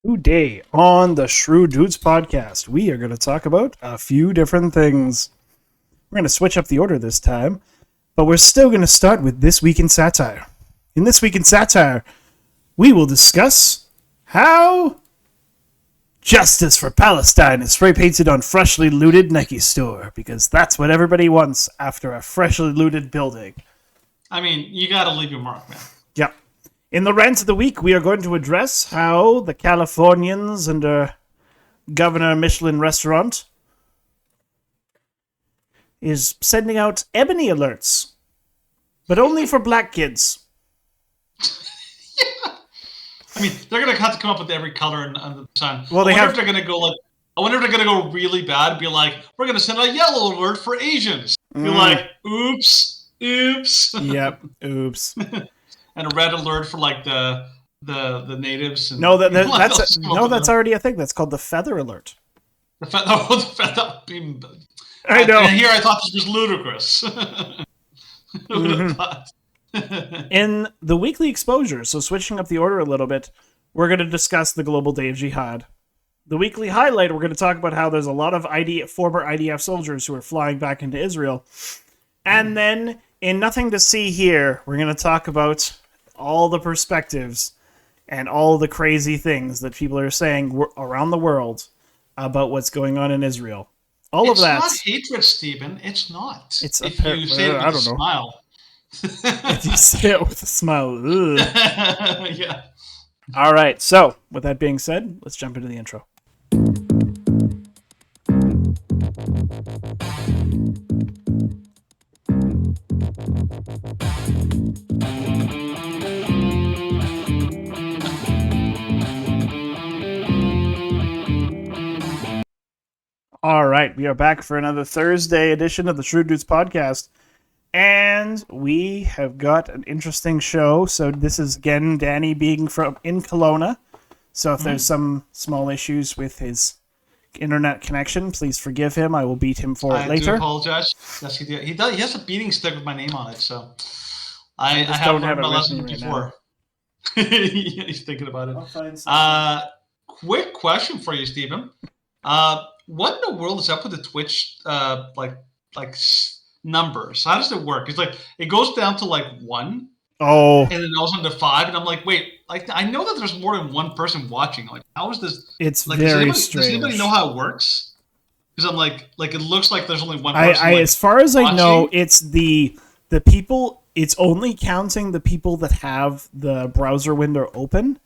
Today on the Shrew Dudes podcast, we are going to talk about a few different things. We're going to switch up the order this time, but we're still going to start with This Week in Satire. In This Week in Satire, we will discuss how justice for Palestine is spray painted on freshly looted Nike store, because that's what everybody wants after a freshly looted building. I mean, you got to leave your mark, man. Yep. In the rant of the week, we are going to address how the Californians and Governor Michelin restaurant is sending out ebony alerts, but only for black kids. Yeah. I mean, they're gonna have to come up with every color under the sun. Well, I wonder if they're gonna go really bad. Be like, we're gonna send a yellow alert for Asians. Be like, oops. Yep. Oops. And a red alert for like the natives. And, No, that's already a thing. That's called the feather alert. The feather. I know. And here I thought this was ludicrous. Who would have thought? In the weekly exposure, so switching up the order a little bit, we're going to discuss the Global Day of Jihad. The weekly highlight, we're going to talk about how there's a lot of former IDF soldiers who are flying back into Israel. And then, in Nothing to See Here, we're going to talk about all the perspectives and all the crazy things that people are saying around the world about what's going on in Israel. It's not hatred, Stephen. It's not. It's if you say it with a smile. If you say it with a smile. Yeah. All right. So, with that being said, let's jump into the intro. All right, we are back for another Thursday edition of the Shrewd Dudes podcast, and we have got an interesting show. So this is, again, Danny being in Kelowna, so if there's some small issues with his internet connection, please forgive him. I will beat him for it later. I do apologize. Yes, he did. He has a beating stick with my name on it, so I have learned my lesson before. He's thinking about it. Quick question for you, Stephen. What in the world is up with the Twitch numbers? How does it work? It's like it goes down to like 1. Oh. And then it goes on to 5, and I'm like, wait, like I know that there's more than one person watching. Like, how is this? It's like, very strange. Does anybody know how it works? Because I'm like it looks like there's only one person. As far as I know, it's the people. It's only counting the people that have the browser window open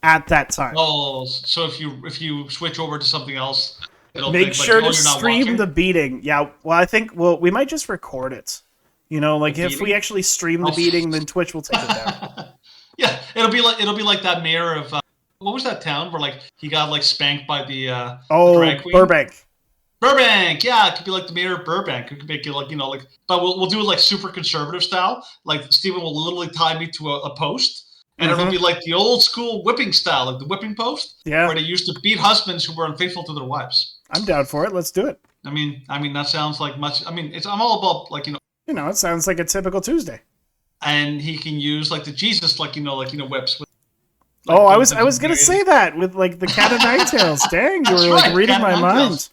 at that time. Oh, so if you switch over to something else, it'll make sure to stream the beating. Yeah, well, I think we might just record it. You know, like if we actually stream the beating, then Twitch will take it down. Yeah, it'll be like that mayor of what was that town where like he got like spanked by the drag queen? Burbank, yeah, it could be like the mayor of Burbank. It could make it like but we'll do it like super conservative style. Like Stephen will literally tie me to a post, and it'll be like the old school whipping style, like the whipping post, where they used to beat husbands who were unfaithful to their wives. I'm down for it. Let's do it. I mean that sounds like much. I mean, I'm all about like it sounds like a typical Tuesday. And he can use like the Jesus whips. With, I was gonna say that with like the cat of nine tails. Dang, you were like reading my mind.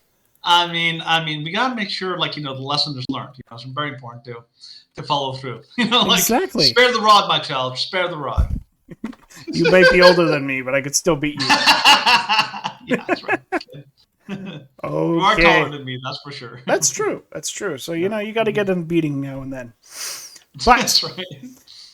I mean, we gotta make sure the lesson is learned. It's very important to follow through. Exactly. Spare the rod, my child. Spare the rod. You might be older than me, but I could still beat you. Yeah, that's right. Okay. You are taller than me, that's for sure. That's true. So you got to get a beating now and then. But, that's right.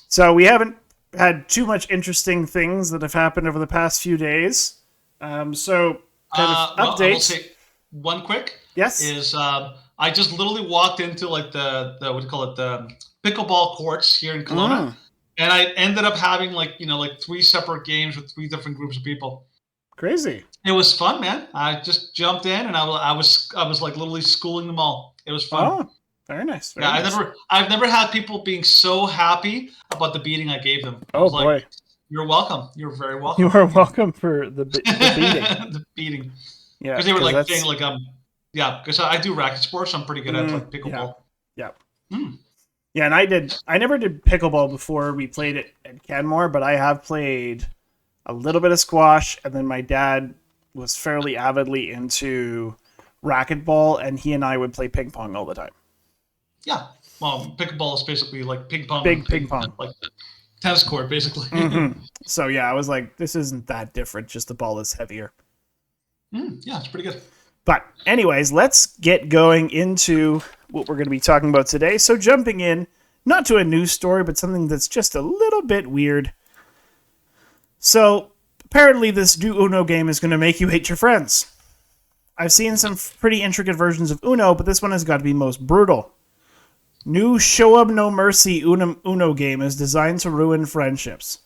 So we haven't had too much interesting things that have happened over the past few days. So updates. I will say one quick. Yes. Is I just literally walked into like the what do you call it, the pickleball courts here in Kelowna, and I ended up having like 3 separate games with 3 different groups of people. Crazy. It was fun, man. I just jumped in and I was like literally schooling them all. It was fun. Oh, very nice. Nice. I've never had people being so happy about the beating I gave them. Oh boy. Like, you're welcome. You're very welcome. You are welcome for the beating. The beating. Yeah. Because they were like saying like because I do racket sports. So I'm pretty good at like pickleball. Yeah. Yeah, and I never did pickleball before we played it at Canmore, but I have played a little bit of squash, and then my dad was fairly avidly into racquetball, and he and I would play ping pong all the time. Yeah. Well, pickleball is basically like ping pong. Big ping pong. Like tennis court, basically. Mm-hmm. So, yeah, I was like, this isn't that different, just the ball is heavier. Yeah, it's pretty good. But anyways, let's get going into what we're going to be talking about today. So jumping in, not to a news story, but something that's just a little bit weird. So apparently this new Uno game is going to make you hate your friends. I've seen some pretty intricate versions of Uno, but this one has got to be most brutal. New Show 'em No Mercy Uno game is designed to ruin friendships.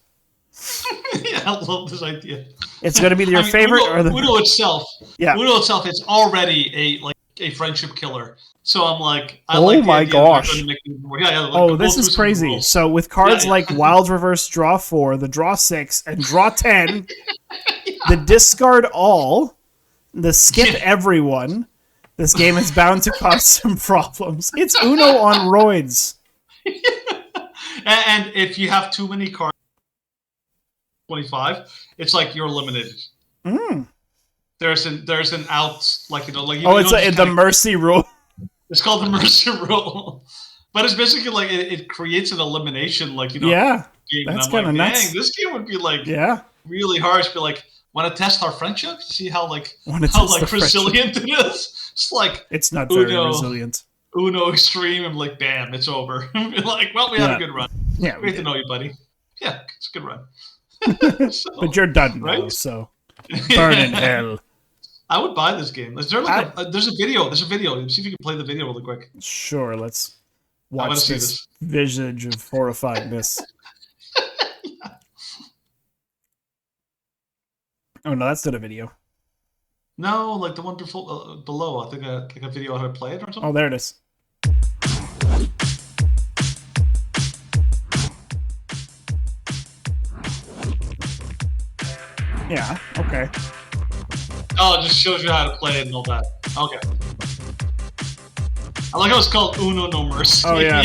Yeah, I love this idea. It's going to be your favorite Uno itself. Yeah. Uno itself is already a friendship killer. So I'm like, oh my gosh. Like, this is crazy. So with cards like Wild Reverse Draw 4, the Draw 6, and Draw 10, the Discard All, the Skip Everyone, this game is bound to cause some problems. It's Uno on roids. And if you have too many cards, 25, it's like you're eliminated. There's an out, like, it's the mercy rule. It's called the mercy rule, but it's basically like it creates an elimination, like, Yeah, game. That's kind of like, nuts. Dang, this game would be like, really harsh. Be like, want to test our friendship? See how resilient it is. It's like it's not very resilient. Uno extreme, and like, bam, it's over. Like, well, we had a good run. Yeah, we get to know you, buddy. Yeah, it's a good run. But you're done now, so burn in hell. I would buy this game. Is there there's a video. There's a video. See if you can play the video really quick. Sure, let's watch this visage of horrifiedness. Oh no, that's not a video. No, like the one below. I think a video how to play it or something. Oh, there it is. Yeah, okay. Oh, it just shows you how to play it and all that. Okay. I like how it's called Uno No Mercy. Oh, yeah.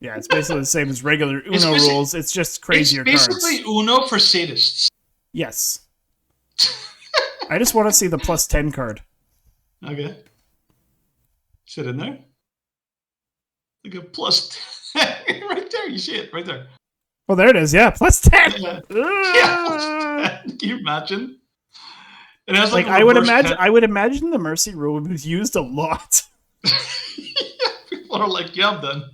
Yeah, it's basically the same as regular Uno rules. It's just crazier cards. It's basically Uno for sadists. Yes. I just want to see the plus 10 card. Okay. Sit in there. Like a plus 10. Right there, you see it, right there. Oh, there it is. Yeah, plus 10. Yeah. Can you imagine? It has like I would imagine the mercy rule was used a lot. People are like, yeah, I'm done.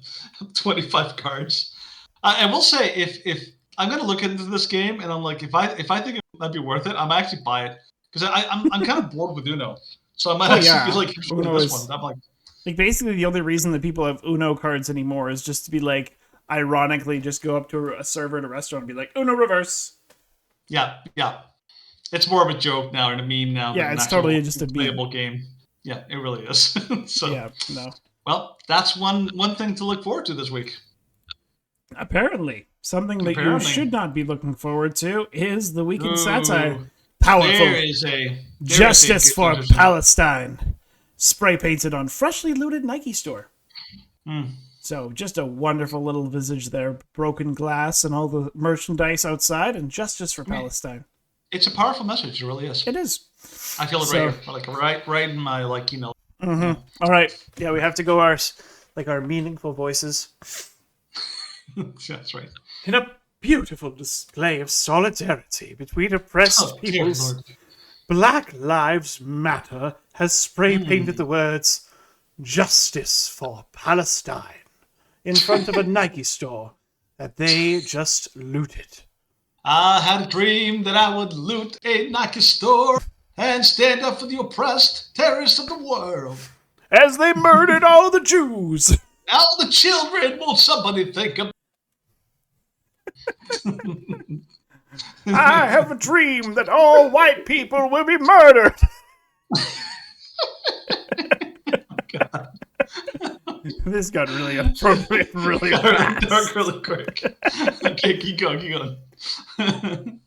25 cards. I will say, if I'm gonna look into this game, and I'm like, if I think that'd be worth it, I'm actually buy it because I'm kind of bored with Uno, so I might actually be like, this one. I'm like basically the only reason that people have Uno cards anymore is just to be like, ironically, just go up to a server at a restaurant and be like, Uno reverse. Yeah. It's more of a joke now and a meme now. Yeah, it's totally just a playable game. Yeah, it really is. So yeah, no. Well, that's one thing to look forward to this week. Apparently, something that you should not be looking forward to is the week in satire. Powerful. Justice for Palestine. Spray painted on freshly looted Nike store. So just a wonderful little visage there. Broken glass and all the merchandise outside, and justice for Palestine. It's a powerful message. It really is. It is. I feel it right here. Like right in my Mm-hmm. All right. Yeah, we have to go our meaningful voices. That's right. In a beautiful display of solidarity between oppressed peoples, Black Lives Matter has spray painted the words "Justice for Palestine" in front of a Nike store that they just looted. I had a dream that I would loot a Nike store and stand up for the oppressed terrorists of the world. As they murdered all the Jews. All the children, won't somebody think of... I have a dream that all white people will be murdered. God. This got really inappropriate really fast. Dark really quick. Okay, keep going.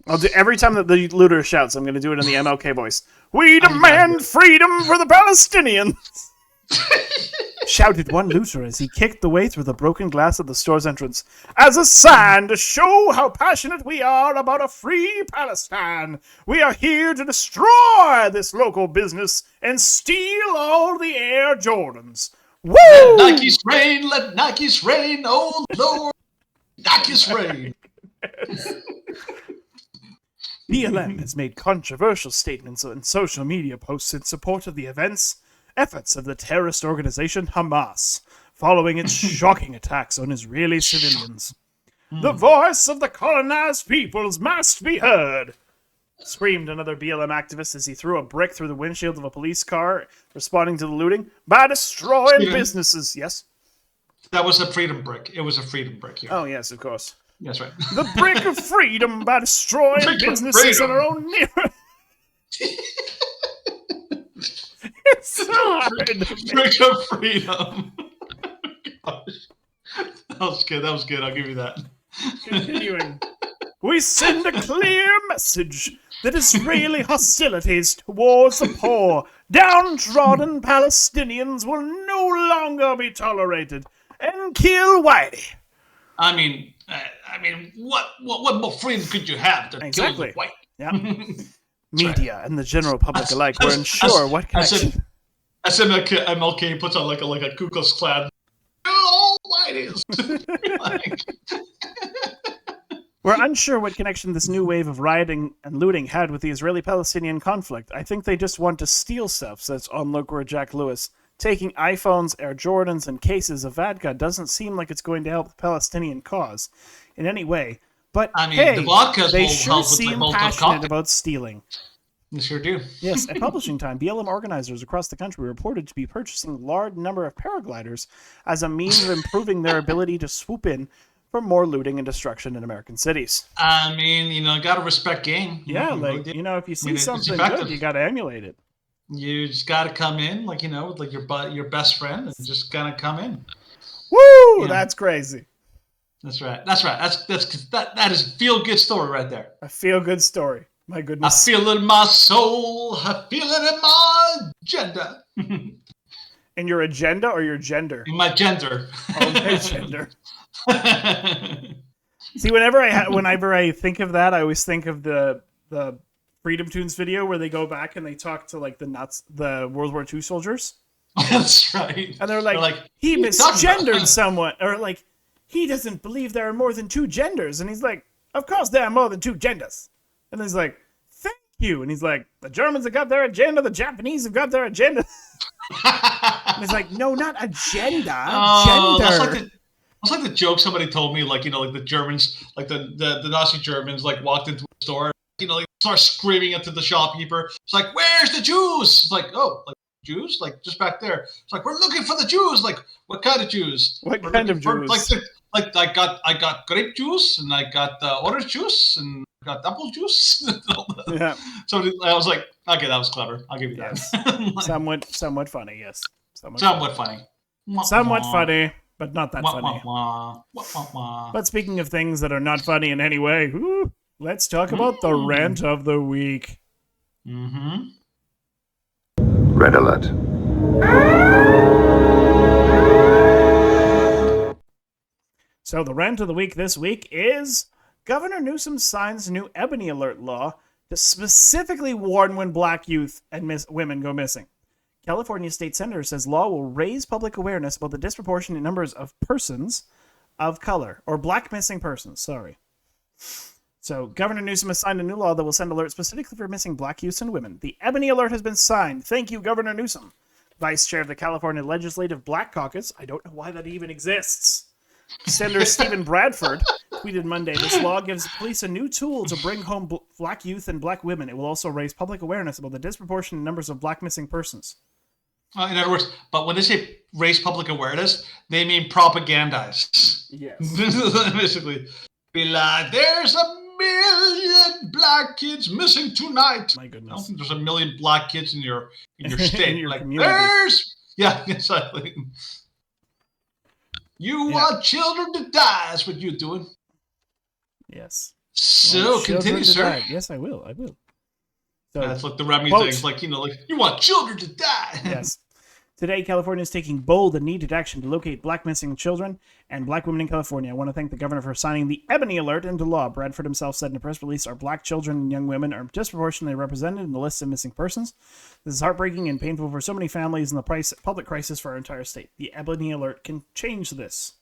I'll do every time that the looter shouts, I'm going to do it in the MLK voice. We demand freedom for the Palestinians. shouted one looter as he kicked the way through the broken glass of the store's entrance. As a sign to show how passionate we are about a free Palestine, we are here to destroy this local business and steal all the Air Jordans. Woo! Let Nikes rain, let Nikes rain, oh Lord, Nikes rain. BLM has made controversial statements on social media posts in support of the efforts of the terrorist organization Hamas, following its shocking attacks on Israeli civilians. The voice of the colonized peoples must be heard, screamed another BLM activist as he threw a brick through the windshield of a police car, responding to the looting by destroying businesses. Yes? That was a freedom brick. It was a freedom brick here. Oh, yes, of course. That's right. The brick of freedom by destroying businesses in our own neighborhood. It's so hard. Brick of freedom. Gosh. That was good. That was good. I'll give you that. Continuing. We send a clear message that Israeli hostilities towards the poor, downtrodden Palestinians will no longer be tolerated. And kill Whitey. I mean, what more freedom could you have than kill the white? Yeah. Media and the general public alike were unsure what connection. As MLK puts on like a Ku Klux Klan. All whiteys. We're unsure what connection this new wave of rioting and looting had with the Israeli-Palestinian conflict. I think they just want to steal stuff, says onlooker Jack Lewis. Taking iPhones, Air Jordans, and cases of vodka doesn't seem like it's going to help the Palestinian cause in any way. But hey, the they sure seem passionate about stealing. They sure do. Yes, at publishing time, BLM organizers across the country reported to be purchasing a large number of paragliders as a means of improving their ability to swoop in for more looting and destruction in American cities. I mean, gotta respect game. Yeah, if you see something good, you gotta emulate it. You just gotta come in, with your best friend, and just gotta come in. Woo! That's crazy. That's right. That is a feel-good story right there. A feel-good story. My goodness. I feel it in my soul. I feel it in my agenda. In your agenda or your gender? In my gender. Oh, my gender. See, whenever I think of that, I always think of the Freedom Tunes video where they go back and they talk to the World War II soldiers. That's right. And they're like he misgendered someone, or like he doesn't believe there are more than two genders, and he's like, of course there are more than two genders. And he's like, thank you. And he's like, the Germans have got their agenda, the Japanese have got their agenda. And he's like, no, not agenda, gender. It's like the joke somebody told me, the Germans, the Nazi Germans, walked into a store, start screaming into the shopkeeper. It's like, where's the Jews? It's like, oh, Jews? Just back there. It's like, we're looking for the Jews. What kind of Jews? What kind of Jews? I got grape juice, and I got orange juice, and I got apple juice. Yeah. So I was like, okay, that was clever. I'll give you that. Yes. somewhat funny, yes. Somewhat funny. Somewhat funny, but not that funny. But speaking of things that are not funny in any way, let's talk about the rant of the week. Mm-hmm. Red alert. So the rant of the week this week is Governor Newsom signs new Ebony Alert law to specifically warn when black youth and women go missing. California State Senator says law will raise public awareness about the disproportionate numbers of persons of color, or black missing persons, sorry. So Governor Newsom has signed a new law that will send alerts specifically for missing black youths and women. The Ebony Alert has been signed. Thank you, Governor Newsom. Vice Chair of the California Legislative Black Caucus, I don't know why that even exists, Senator Stephen Bradford tweeted Monday, this law gives police a new tool to bring home black youth and black women. It will also raise public awareness about the disproportionate numbers of black missing persons. In other words, but when they say raise public awareness, they mean propagandize. Yes. Basically, be like, there's 1 million black kids missing tonight. My goodness. I don't think there's 1 million black kids in your state. In your community. Exactly. You want children to die. That's what you're doing. Yes. So continue, sir. Die. Yes, I will. So, that's like the Remy thing. You want children to die. Yes. Today, California is taking bold and needed action to locate black missing children and black women in California. I want to thank the governor for signing the Ebony Alert into law. Bradford himself said in a press release, our black children and young women are disproportionately represented in the list of missing persons. This is heartbreaking and painful for so many families and the public crisis for our entire state. The Ebony Alert can change this.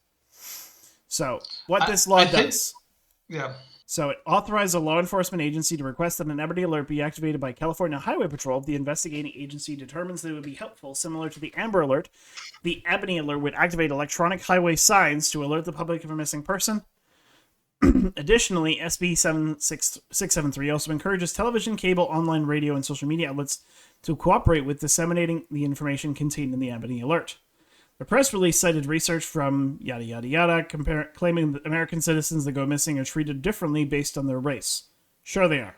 So, what this law does... Yeah. So it authorized a law enforcement agency to request that an Ebony Alert be activated by California Highway Patrol if the investigating agency determines that it would be helpful. Similar to the Amber Alert, the Ebony Alert would activate electronic highway signs to alert the public of a missing person. Additionally, SB 673 also encourages television, cable, online radio, and social media outlets to cooperate with disseminating the information contained in the Ebony Alert. The press release cited research from yada yada yada, claiming that American citizens that go missing are treated differently based on their race. Sure they are.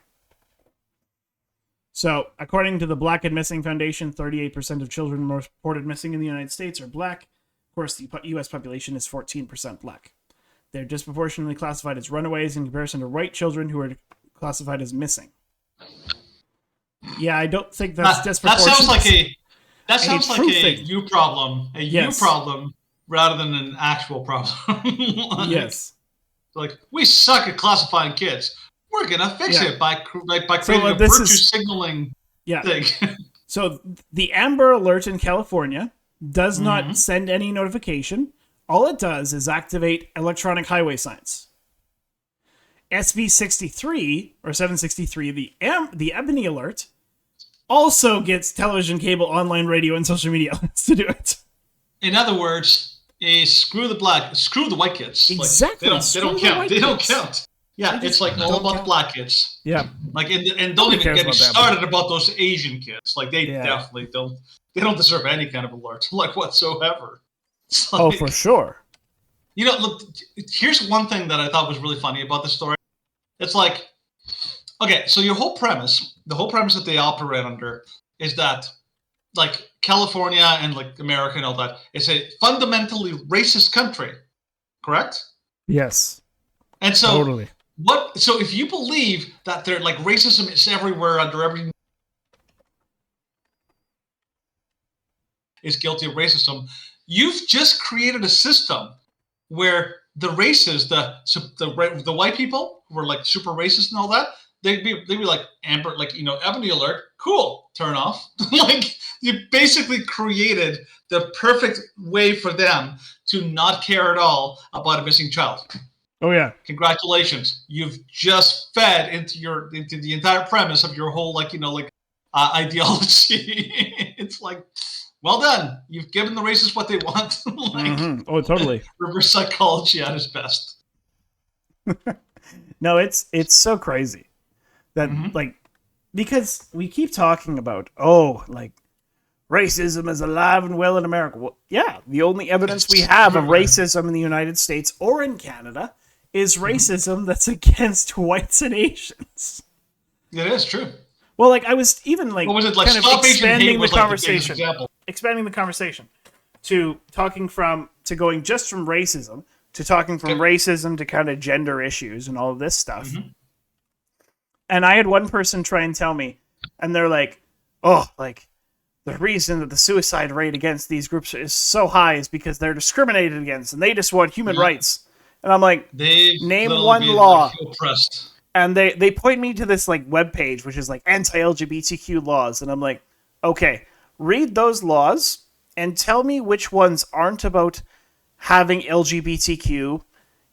So, according to the Black and Missing Foundation, 38% of children reported missing in the United States are black. Of course, the U.S. population is 14% black. They're disproportionately classified as runaways in comparison to white children who are classified as missing. Yeah, I don't think that's disproportionate. That sounds like a you problem. You problem rather than an actual problem. Yes. Like, we suck at classifying kids. We're going to fix it by creating a virtue signaling thing. So the Amber Alert in California does not send any notification. All it does is activate electronic highway signs. SB 63 or 763, the Ebony Alert, also gets television, cable, online radio, and social media outlets to do it. In other words, screw the white kids. Exactly. Like, they don't count. They don't count. Yeah, it's like all about the black kids. Yeah. Like, and don't even get me started about those Asian kids. Like, they definitely don't. They don't deserve any kind of alert, like, whatsoever. Like, for sure. You know, look. Here's one thing that I thought was really funny about this story. It's like, okay, so the whole premise that they operate under is that, like, California and, like, America and all that is a fundamentally racist country, correct? Yes. And so, totally. So if you believe that they're, like, racism is everywhere under every is guilty of racism, you've just created a system where the races, the white people who are, like, super racist and all that, they'd be like, Amber, like, you know, Ebony Alert, cool, turn off. Like, you basically created the perfect way for them to not care at all about a missing child. Oh yeah. Congratulations. You've just fed into the entire premise of your whole, like, you know, like, ideology. It's like, well done. You've given the racists what they want. Like, Oh, totally. Reverse psychology at its best. No, it's so crazy that like, because we keep talking about, like, racism is alive and well in America. Well, yeah, the only evidence we have of racism in the United States or in Canada is racism that's against whites and Asians. It is true. Well, like, I was even, like, what was it, like, kind of expanding the conversation. Like expanding the conversation to going just from racism to talking from racism to kind of gender issues and all of this stuff. And I had one person try and tell me, and they're like, oh, like, the reason that the suicide rate against these groups is so high is because they're discriminated against and they just want human rights. And I'm like, name one law. Oppressed. And they point me to this, like, webpage, which is like anti-LGBTQ laws. And I'm like, okay, read those laws and tell me which ones aren't about having LGBTQ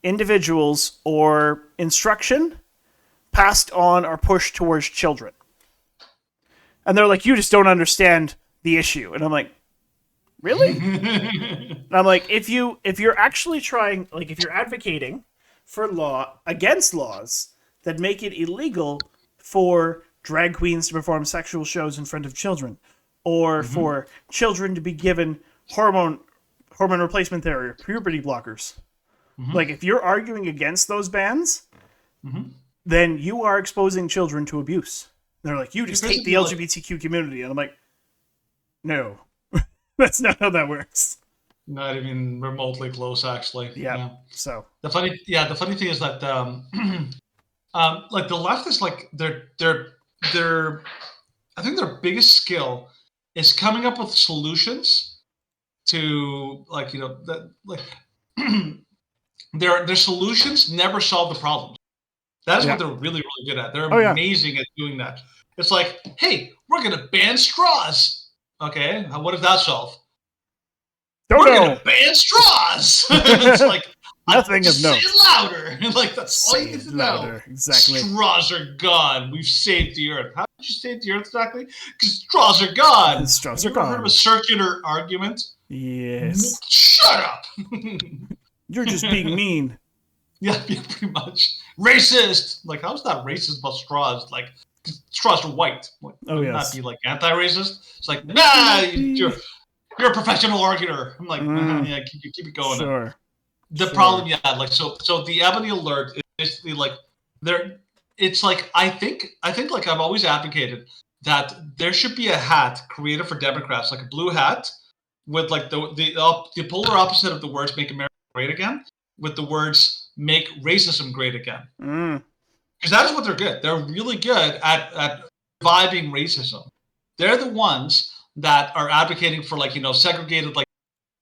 individuals or instruction passed on or pushed towards children. And they're like, you just don't understand the issue. And I'm like, really? And I'm like, if you're actually trying, like, if you're advocating for against laws that make it illegal for drag queens to perform sexual shows in front of children, or for children to be given hormone replacement therapy, puberty blockers. Like, if you're arguing against those bans, then you are exposing children to abuse. They're like, you just hate the LGBTQ community. And I'm like, no, that's not how that works. Not even remotely close, actually. Yeah. So the funny thing is that, like, the left is, like, I think their biggest skill is coming up with solutions to their solutions never solve the problems. That is what they're really, really good at. They're amazing at doing that. It's like, hey, we're going to ban straws. Okay, what does that solve? We're going to ban straws. It's like, nothing is no. Say it louder. Like, that's all you need to know. Exactly. Straws are gone. We've saved the earth. How did you save the earth exactly? Because straws are gone. Straws Have are you ever gone. heard of a circular argument? Yes. Shut up. You're just being mean. Yeah, pretty much. Racist. Like, how's that racist about straws? Like, straws are white. Like, wouldn't that be like anti-racist? It's like, nah, you're a professional arguer. I'm like, yeah, keep it going. Sure. The problem, like so the Ebony Alert is basically like it's like I think like I've always advocated that there should be a hat created for Democrats, like a blue hat with like the polar opposite of the words "Make America Great Again" with the words "Make Racism Great Again." Because that is what they're good. They're really good at reviving racism. They're the ones that are advocating for segregated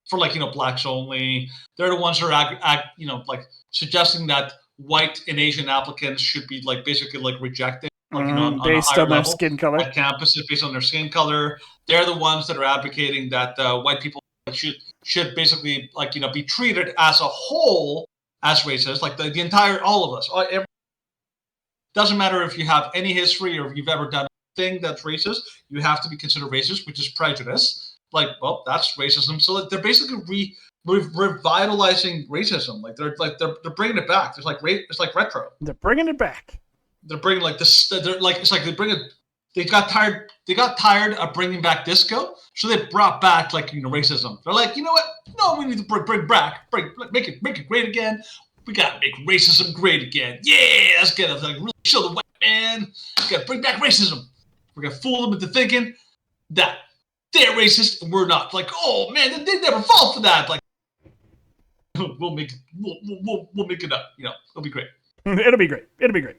for blacks only. They're the ones who are suggesting that white and Asian applicants should be basically rejected based on their skin color at campuses based on their skin color. They're the ones that are advocating that white people should basically be treated as a whole as racist, like the entire all of us. Doesn't matter if you have any history or if you've ever done a thing that's racist, you have to be considered racist, which is prejudice. That's racism. So they're basically revitalizing racism. They're bringing it back. It's like retro. They're bringing it back. They're bringing this. They got tired of bringing back disco, so they brought back racism. They're like, you know what? No, we need to make it great again. We gotta make racism great again. Yeah, let's get it. Really show the white man. We gotta bring back racism. We're gonna fool them into thinking that they're racist and we're not. Oh man, they never fall for that. We'll make it up. It'll be great. It'll be great. That'd be great.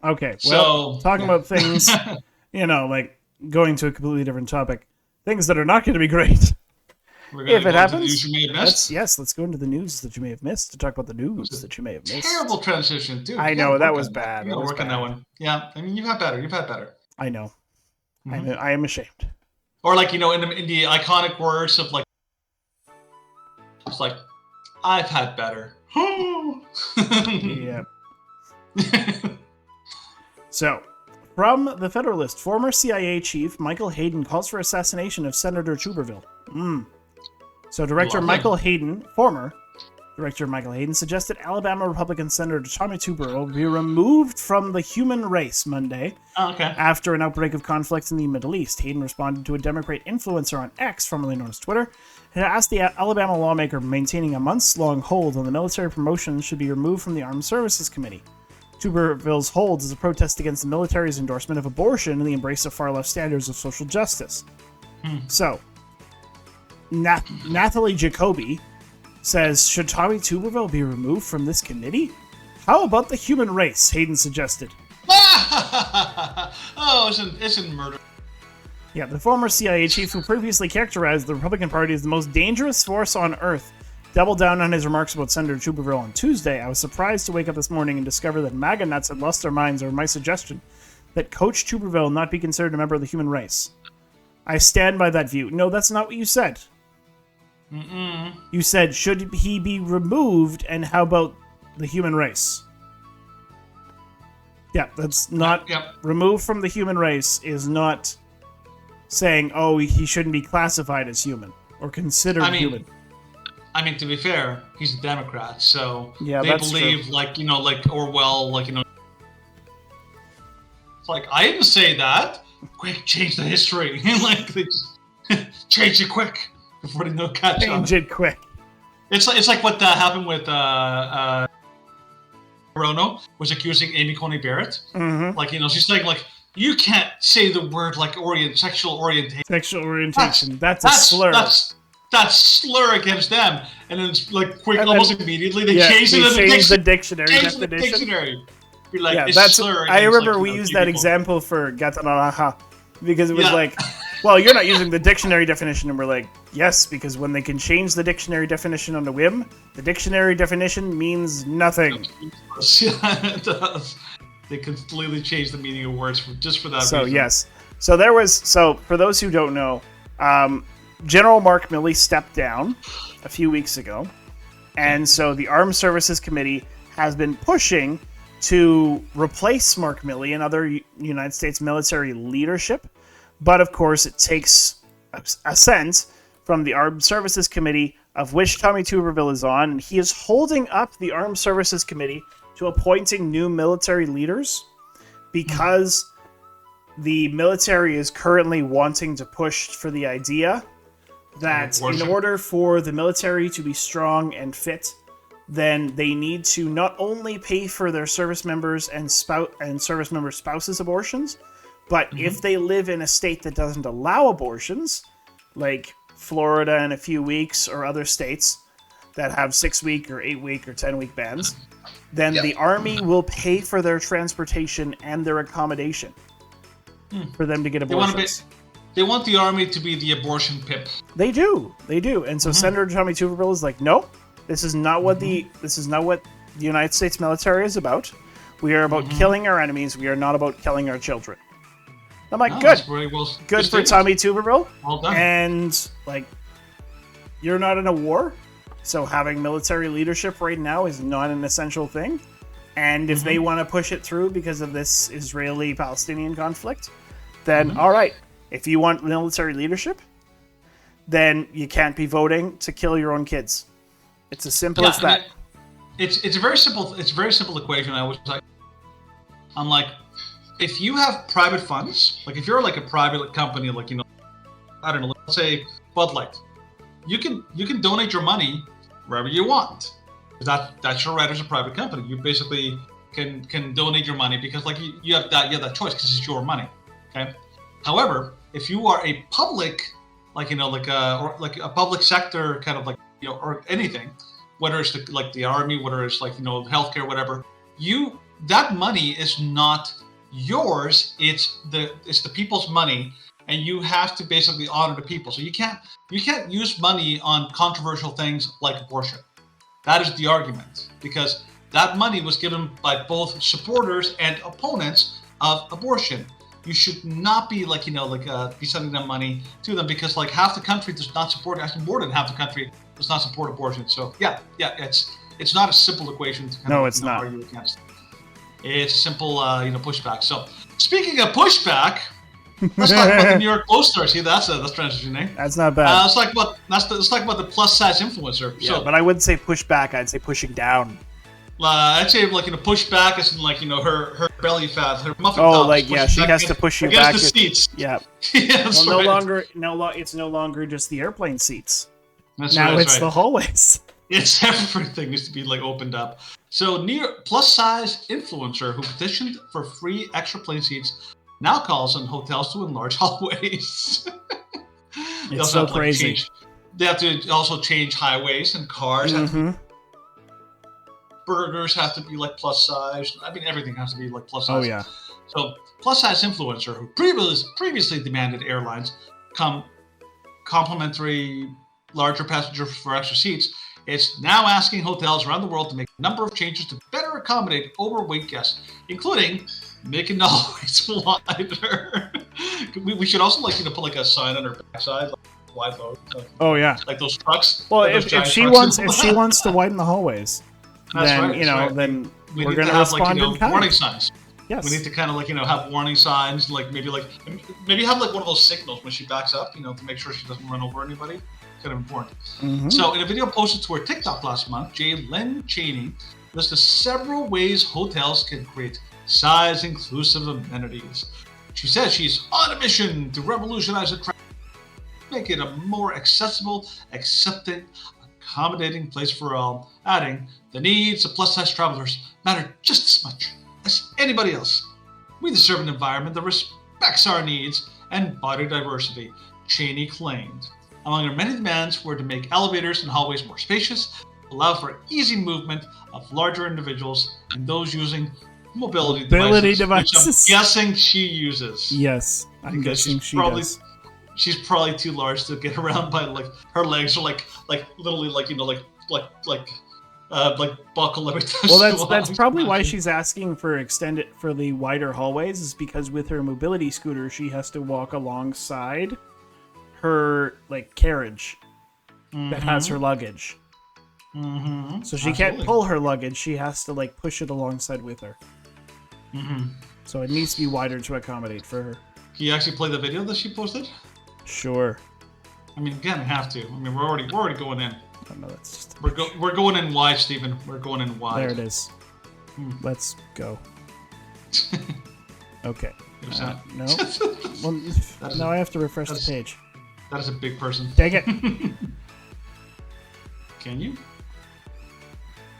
Okay, well, talking about things, going to a completely different topic, things that are not going to be great. If it happens, let's go into the news that you may have missed to talk about the news that you may have missed. Terrible transition, dude. I know, that was bad. You gotta work on that one. Yeah, I mean, you've had better. I know. Mm-hmm. I am ashamed. Or in the iconic words of it's like, I've had better. Yeah. So, from The Federalist, former CIA chief Michael Hayden calls for assassination of Senator Tuberville. So former Director Michael Hayden suggested Alabama Republican Senator Tommy Tuberville be removed from the human race Monday after an outbreak of conflict in the Middle East. Hayden responded to a Democrat influencer on X, formerly known as Twitter, and asked the Alabama lawmaker maintaining a months-long hold on the military promotions should be removed from the Armed Services Committee. Tuberville's hold is a protest against the military's endorsement of abortion and the embrace of far-left standards of social justice. So, Nathalie Jacoby says, should Tommy Tuberville be removed from this committee? How about the human race? Hayden suggested. It's in murder. Yeah, the former CIA chief who previously characterized the Republican Party as the most dangerous force on Earth doubled down on his remarks about Senator Tuberville on Tuesday. I was surprised to wake up this morning and discover that MAGA nuts had lost their minds over my suggestion that Coach Tuberville not be considered a member of the human race. I stand by that view. No, that's not what you said. You said, should he be removed, and how about the human race? Yeah, that's not... Removed from the human race is not saying, oh, he shouldn't be classified as human or considered human. I mean, to be fair, he's a Democrat, so they believe, true. Orwell, It's like, I didn't say that. Quick, change the history. They just change it quick. Before they know catch on. Change it quick. It's like what happened with Rono was accusing Amy Coney Barrett. Mm-hmm. She's saying you can't say the word sexual orientation. Sexual orientation. That's a slur. That's slur against them. And then it's quick, and almost immediately they change the dictionary definition. Be like, it's slur. I remember we used that example for Gatanaraha because it was well, you're not using the dictionary definition, and we're like, yes, because when they can change the dictionary definition on a whim, the dictionary definition means nothing. Yeah, it does. They completely change the meaning of words just for that reason. So, yes. So, for those who don't know, General Mark Milley stepped down a few weeks ago, and so the Armed Services Committee has been pushing to replace Mark Milley and other United States military leadership. But of course, it takes assent from the Armed Services Committee, of which Tommy Tuberville is on, and he is holding up the Armed Services Committee to appointing new military leaders because the military is currently wanting to push for the idea that in order for the military to be strong and fit, then they need to not only pay for their service members and service member spouses' abortions, but if they live in a state that doesn't allow abortions, like Florida in a few weeks or other states that have 6-week or 8-week or 10-week bans, then the Army will pay for their transportation and their accommodation for them to get abortions. They want the Army to be the abortion pip. They do. And so Senator Tommy Tuberville is like, no, this is not what the United States military is about. We are about killing our enemies. We are not about killing our children. I'm like, good for Tommy Tuberville. Well done. And like, you're not in a war, so having military leadership right now is not an essential thing. And if they want to push it through because of this Israeli-Palestinian conflict, then all right. If you want military leadership, then you can't be voting to kill your own kids. It's as simple as that. It's a very simple equation. I'm like, if you have private funds, like if you're like a private company, like, you know, I don't know, let's say Bud Light, you can donate your money wherever you want. That's your right as a private company. You basically can donate your money because like you have that choice because it's your money. Okay. However, if you are a public, like, you know, like a public sector kind of like, you know, or anything, whether it's the army, whether it's like, you know, healthcare, whatever, that money is not yours. It's the people's money, and you have to basically honor the people. So you can't use money on controversial things like abortion. That is the argument, because that money was given by both supporters and opponents of abortion. You should not be like, you know, like be sending them money to them, because like half the country does not support, actually more than half the country does not support abortion. So yeah, it's not a simple equation to kind of, it's not. Argue against. It's a simple pushback. So speaking of pushback, let's talk about the New York Poster. See, that's transition, eh? That's not bad. Let's talk about the plus size influencer. Yeah, but I wouldn't say pushback. I'd say pushing down. I'd say like, you know, push back is like, you know, her belly fat, her muffin. Oh, like yeah, she has to push you back against the seats. Yeah. Yes, well, it's no longer just the airplane seats. That's now right, it's the hallways. It's everything needs to be like opened up. So New York plus size influencer who petitioned for free extra plane seats now calls on hotels to enlarge hallways. It's so crazy. They have to also change highways and cars. Burgers have to be like plus size. I mean, everything has to be like plus size. Oh yeah. So plus size influencer who previously demanded airlines complimentary larger passengers for extra seats, it's now asking hotels around the world to make a number of changes to better accommodate overweight guests, including making the hallways wider. we should also, like, you know, put like a sign on her backside, like wide load. Oh yeah. Like those trucks. Well, if she wants to widen the hallways, then right, then we're going to have, respond like, you know, in kind. warning signs. Yes. We need to kind of, like, you know, have warning signs, like maybe have like one of those signals when she backs up, you know, to make sure she doesn't run over anybody. Kind of important. So in a video posted to her TikTok last month, Lynn Cheney listed several ways hotels can create size-inclusive amenities. She says she's on a mission to revolutionize the make it a more accessible, accepting, accommodating place for all, adding, the needs of plus-size travelers matter just as much as anybody else. We deserve an environment that respects our needs and body diversity, Cheney claimed. Among her many demands were to make elevators and hallways more spacious, allow for easy movement of larger individuals and those using mobility devices. Which I'm guessing she uses. Yes, I'm guessing she does. she's probably too large to get around by like her legs are like literally like like buckle every time. Well, that's probably why she's asking for the wider hallways, is because with her mobility scooter she has to walk alongside her like carriage that has her luggage. So she can't pull her luggage; she has to like push it alongside with her. So it needs to be wider to accommodate for her. Can you actually play the video that she posted? Sure. I mean, again, I have to. I mean, we're already going in. Oh, no, that's just we're going in wide, Stephen. We're going in wide. There it is. Let's go. Okay. No. Well, now I have to refresh the page. That is a big person. Dang it. Can you?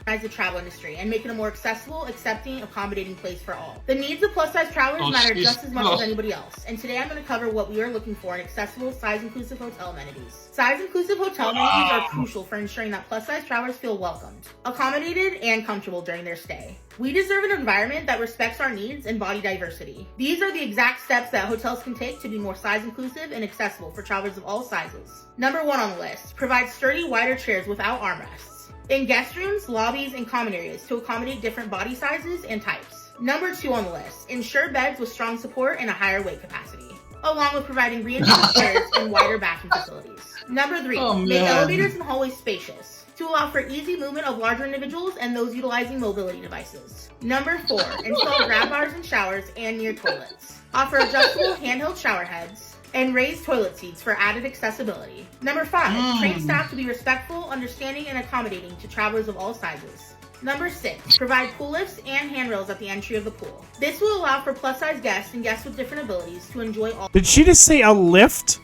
The travel industry and make it a more accessible, accepting, accommodating place for all. The needs of plus-size travelers matter just as much as anybody else, and today I'm going to cover what we are looking for in accessible, size-inclusive hotel amenities. Size-inclusive hotel amenities are crucial for ensuring that plus-size travelers feel welcomed, accommodated, and comfortable during their stay. We deserve an environment that respects our needs and body diversity. These are the exact steps that hotels can take to be more size-inclusive and accessible for travelers of all sizes. Number 1 on the list, provide sturdy, wider chairs without armrests in guest rooms, lobbies, and common areas to accommodate different body sizes and types. Number 2 on the list, ensure beds with strong support and a higher weight capacity, along with providing reinforced chairs and wider bathroom facilities. Number 3, make elevators and hallways spacious to allow for easy movement of larger individuals and those utilizing mobility devices. Number 4, install grab bars in showers and near toilets. Offer adjustable handheld shower heads and raised toilet seats for added accessibility. Number 5, train staff to be respectful, understanding, and accommodating to travelers of all sizes. Number 6, provide pool lifts and handrails at the entry of the pool. This will allow for plus-size guests and guests with different abilities to enjoy all. Did she just say a lift?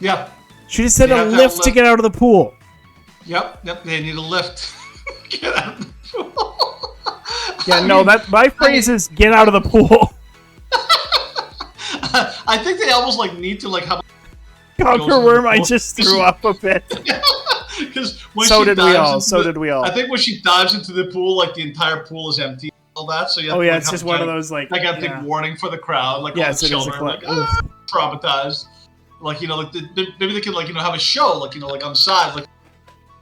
Yep. She just said a lift to get out of the pool. Yep, they need a lift. Get out of the pool. Yeah, my phrase is get out of the pool. I think they almost like need to like have. Conquer Worm, I just threw up a bit. Because so did we all. I think when she dives into the pool, like the entire pool is empty. All that. So you have it's just one of those like. I got the warning for the crowd, like all the children, like traumatized. Like like maybe they could like have a show, like like on the side, like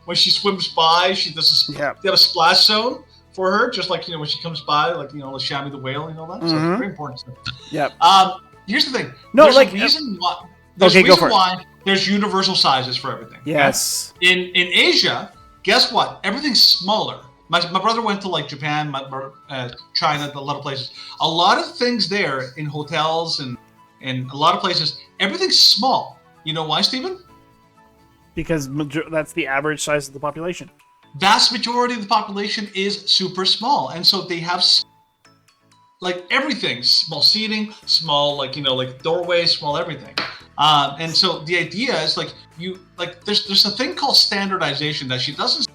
when she swims by, she does. They have a splash zone for her, just like when she comes by, like like Shammy the whale and all that. So it's very important stuff. Yep. Here's the thing. No, there's a reason why there's universal sizes for everything. Yes. Okay? In Asia, guess what? Everything's smaller. My brother went to like Japan, China, a lot of places. A lot of things there in hotels and a lot of places, everything's small. You know why, Stephen? Because that's the average size of the population. Vast majority of the population is super small, and so they have. Like everything, small seating, small like doorways, small everything, and so the idea is there's a thing called standardization that she doesn't.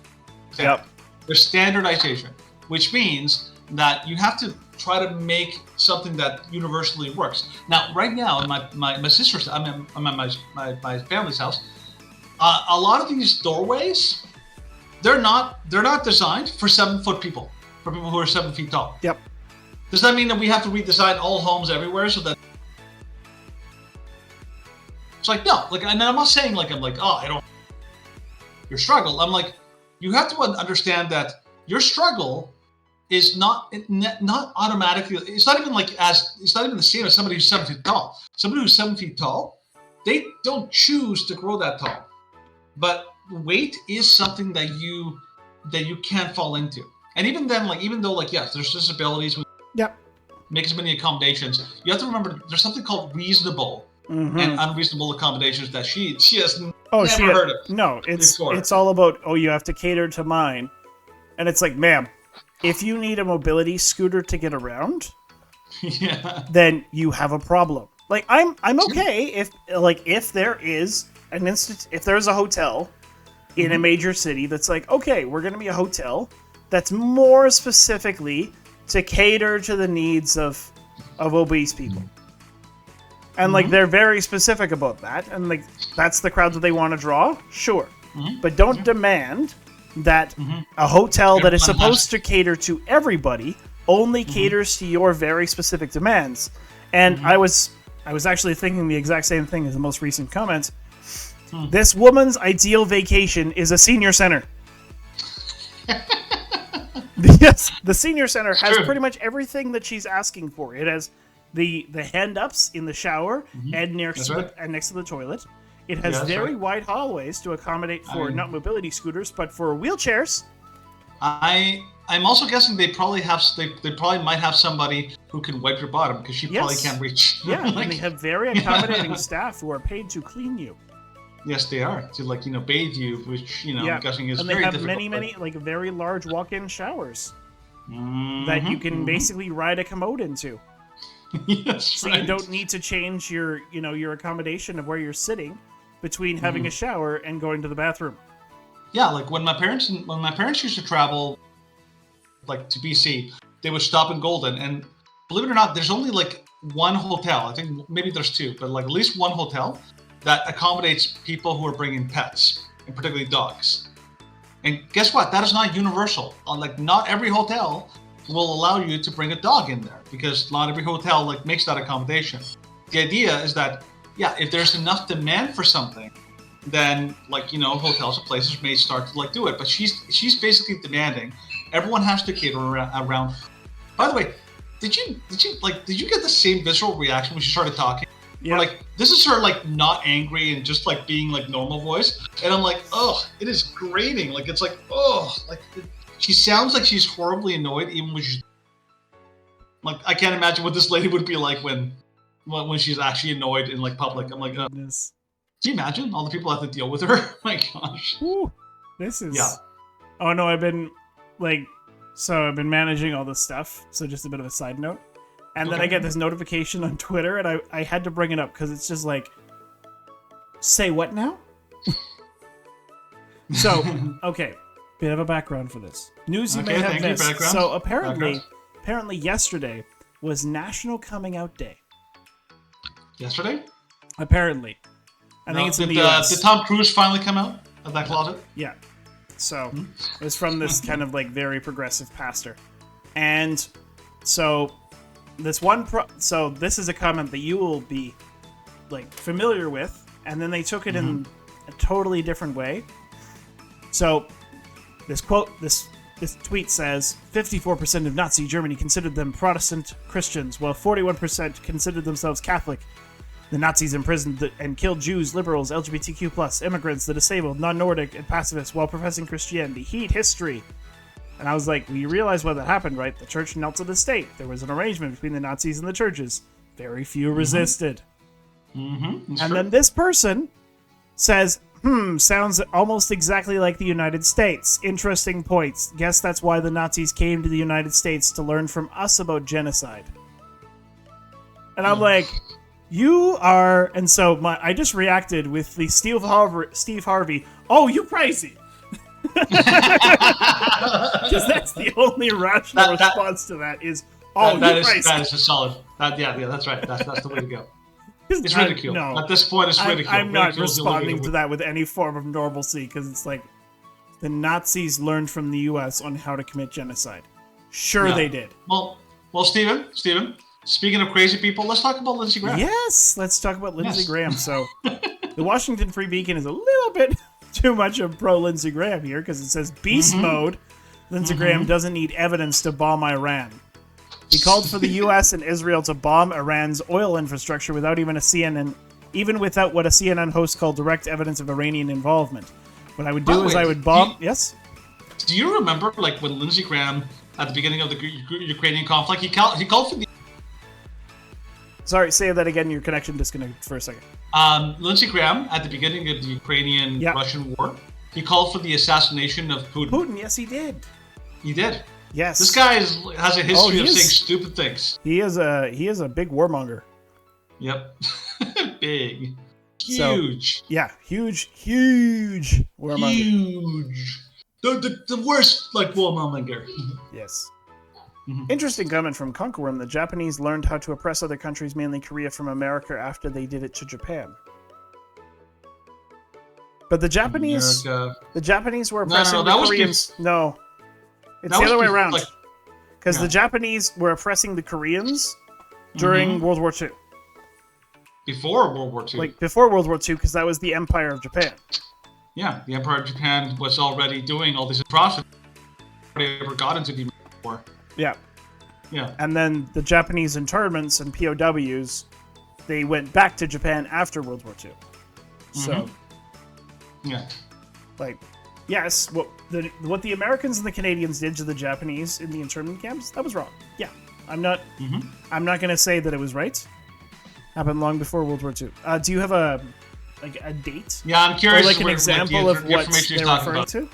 Yep. There's standardization, which means that you have to try to make something that universally works. Now, right now, in my sister's, I'm at my family's house. A lot of these doorways, they're not designed for 7-foot people, for people who are 7 feet tall. Yep. Does that mean that we have to redesign all homes everywhere so that it's like no, like, and I'm not saying like I don't your struggle. I'm like you have to understand that your struggle is not automatically. It's not even the same as somebody who's 7 feet tall. Somebody who's 7 feet tall, they don't choose to grow that tall, but weight is something that you can't fall into. And even then, even though yes, there's disabilities. Yep. Make as many accommodations. You have to remember there's something called reasonable and unreasonable accommodations that she has never heard of. No, it's all about you have to cater to mine, and it's like, ma'am, if you need a mobility scooter to get around, then you have a problem. Like I'm okay if there is if there's a hotel in a major city that's like, okay, we're gonna be a hotel that's more specifically to cater to the needs of obese people. And they're very specific about that, and that's the crowd that they want to draw, sure. But don't demand that a hotel that is supposed to cater to everybody only caters to your very specific demands. And I was I was actually thinking the exact same thing as the most recent comment. This woman's ideal vacation is a senior center. Yes, the senior center has pretty much everything that she's asking for. It has the hand-ups in the shower and next to the toilet. It has very wide hallways to accommodate for not mobility scooters, but for wheelchairs. I'm also guessing they probably might have somebody who can wipe your bottom because she probably can't reach. Yeah, and they have very accommodating staff who are paid to clean you. Yes, they are to bathe you, which I'm guessing is very difficult. And they have many very large walk-in showers that you can basically ride a commode into. Yes, so you don't need to change your accommodation of where you're sitting between having a shower and going to the bathroom. Yeah, like when my parents used to travel, like to BC, they would stop in Golden, and believe it or not, there's only like one hotel. I think maybe there's two, but like at least one hotel that accommodates people who are bringing pets, and particularly dogs. And guess what? That is not universal. Like not every hotel will allow you to bring a dog in there because not every hotel makes that accommodation. The idea is that if there's enough demand for something, then hotels and places may start to do it. But she's basically demanding everyone has to cater around. By the way, did you get the same visceral reaction when she started talking? Yeah. Where, this is her not angry and just being normal voice, and I'm like, oh, it is grating. It's she sounds like she's horribly annoyed even when she's I can't imagine what this lady would be like when she's actually annoyed in public. I'm like, can you imagine all the people have to deal with her? My gosh. Ooh, this is Oh no, I've been managing all this stuff. So just a bit of a side note. And then I get this notification on Twitter, and I had to bring it up because it's just say what now? So, okay, bit of a background for this. News you may have missed. So apparently yesterday was National Coming Out Day. Yesterday? Apparently. I think it's in the US. Did Tom Cruise finally come out of that closet? Yeah. So, it was from this kind of very progressive pastor. And so... this is a comment that you will be familiar with, and then they took it in a totally different way. So this tweet says 54% of Nazi Germany considered them Protestant Christians, while 41% considered themselves Catholic. The Nazis imprisoned and killed Jews, liberals, LGBTQ+, immigrants, the disabled, non-Nordic, and pacifists while professing Christianity. Heat history. And I was like, well, you realize what that happened, right? The church knelt to the state. There was an arrangement between the Nazis and the churches. Very few resisted. And then this person says, sounds almost exactly like the United States. Interesting points. Guess that's why the Nazis came to the United States to learn from us about genocide. And I'm like, you are... And so I just reacted with the Steve Harvey, oh, you crazy. Because that's the only rational response to that is, oh, that is a solid. That's right. That's the way to go. It's ridicule. No, at this point, it's ridicule. I'm not responding to that with any form of normalcy because it's the Nazis learned from the U.S. on how to commit genocide. Sure, they did. Well, Stephen. Speaking of crazy people, let's talk about Lindsey Graham. Yes, let's talk about Lindsey Graham. So, the Washington Free Beacon is a little bit too much of pro Lindsey Graham here because it says beast mode. Lindsey Graham doesn't need evidence to bomb Iran. He called for the U.S. and Israel to bomb Iran's oil infrastructure without even what a CNN host called direct evidence of Iranian involvement. What I would do is I would bomb. Yes. Do you remember when Lindsey Graham at the beginning of the Ukrainian conflict he called for the. Sorry, say that again. Your connection disconnected for a second. Lindsey Graham, at the beginning of the Ukrainian-Russian war, he called for the assassination of Putin. Putin, yes, he did. He did. Yes. This guy has a history of saying stupid things. He is a big warmonger. Yep. Big. Huge. Huge warmonger. Huge. The worst warmonger. Yes. Interesting comment from Conquerworm. The Japanese learned how to oppress other countries, mainly Korea, from America after they did it to Japan. But the Japanese were oppressing the Koreans. No, it's the other way around. Because the Japanese were oppressing the Koreans during World War II. before World War II. Like before World War II, because that was the Empire of Japan. Yeah, the Empire of Japan was already doing all these atrocities before they ever got into the war. Yeah. Yeah. And then the Japanese internments and POWs, they went back to Japan after World War II. So, yeah, like, yes, what the Americans and the Canadians did to the Japanese in the internment camps, that was wrong. Yeah, I'm not gonna say that it was right. Happened long before World War II. Do you have a date? Yeah, I'm curious. Or like an example of what they're referring to?